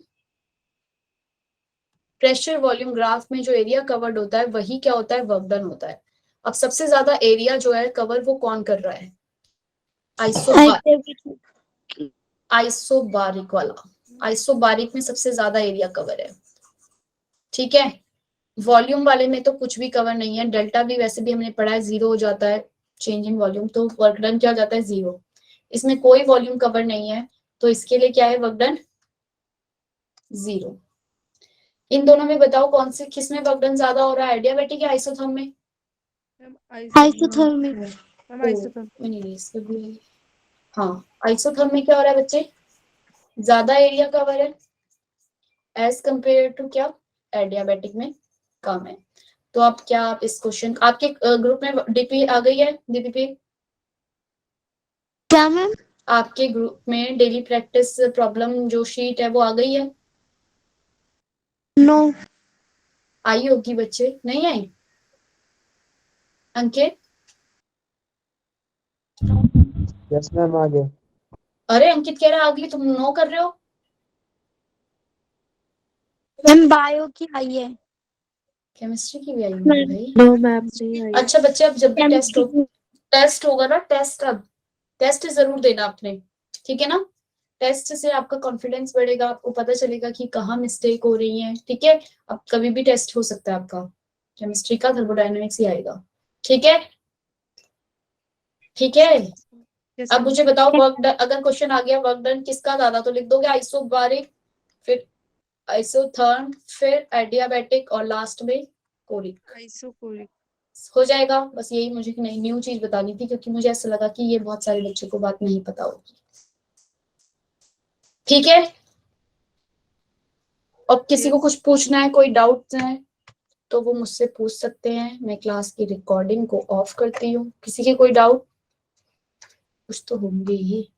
pressure volume graph में जो एरिया कवर्ड होता है वही क्या होता है, वर्क डन होता है। अब सबसे ज्यादा एरिया जो है कवर वो कौन कर रहा है, आइसोबारिक वाला। आइसोबारिक में सबसे ज्यादा एरिया कवर है। ठीक है, वॉल्यूम वाले में तो कुछ भी कवर नहीं है, डेल्टा भी वैसे भी हमने पढ़ा है 0 हो जाता है चेंज इन वॉल्यूम, तो वर्क डन क्या हो जाता है 0। इसमें कोई वॉल्यूम कवर नहीं है तो इसके लिए क्या है, वर्क डन 0। इन दोनों में बताओ कौन से किसमें वर्क डन ज्यादा हो रहा है, एडियाबैटिक या आइसोथर्म में। Ma'am, आइसोथर्मिक। Ma'am, isotherm. हाँ, आइसोथर्म में क्या हो रहा है बच्चे, ज्यादा एरिया कवर है एज कंपेयर टू क्या, एडियाबैटिक में कम है। तो आप क्या, आप इस क्वेश्चन आपके ग्रुप में डीपी आ गई है, डीपीपी क्या मैम? आपके ग्रुप में डेली प्रैक्टिस प्रॉब्लम जो शीट है वो आ गई है, नो। आई होगी बच्चे, नहीं आई। अंकित, यस मैम आ गया। अरे अंकित कह रहा आ गई, तुम नो कर रहे हो। मैम बायो की आई है। केमिस्ट्री की भी आई होगी भाई। No, ma'am. नहीं आई। अच्छा बच्चे, अब जब भी केमिस्ट्री टेस्ट होगा ना, टेस्ट अब टेस्ट जरूर देना आपने, ठीक है ना। टेस्ट से आपका कॉन्फिडेंस बढ़ेगा, आपको पता चलेगा कि कहाँ मिस्टेक हो रही है। ठीक है, अब कभी भी टेस्ट हो सकता है आपका, केमिस्ट्री का थर्मोडायनामिक्स ही आएगा। ठीक है, ठीक है। Yes, अब ma'am. मुझे बताओ वर्क डन, अगर क्वेश्चन आ गया वर्क डन किसका ज्यादा तो लिख दोगे आइसोबारिक, फिर आइसोथर्म, फिर एडियाबैटिक और लास्ट में कोरिक। Isocoric. हो जाएगा। बस यही मुझे नई न्यू चीज बतानी थी, क्योंकि मुझे ऐसा लगा कि ये बहुत सारे बच्चों को बात नहीं पता होगी। ठीक है, और किसी को कुछ पूछना है, कोई डाउट है तो वो मुझसे पूछ सकते हैं। मैं क्लास की रिकॉर्डिंग को ऑफ करती हूँ। किसी के कोई डाउट, कुछ तो होंगे ही।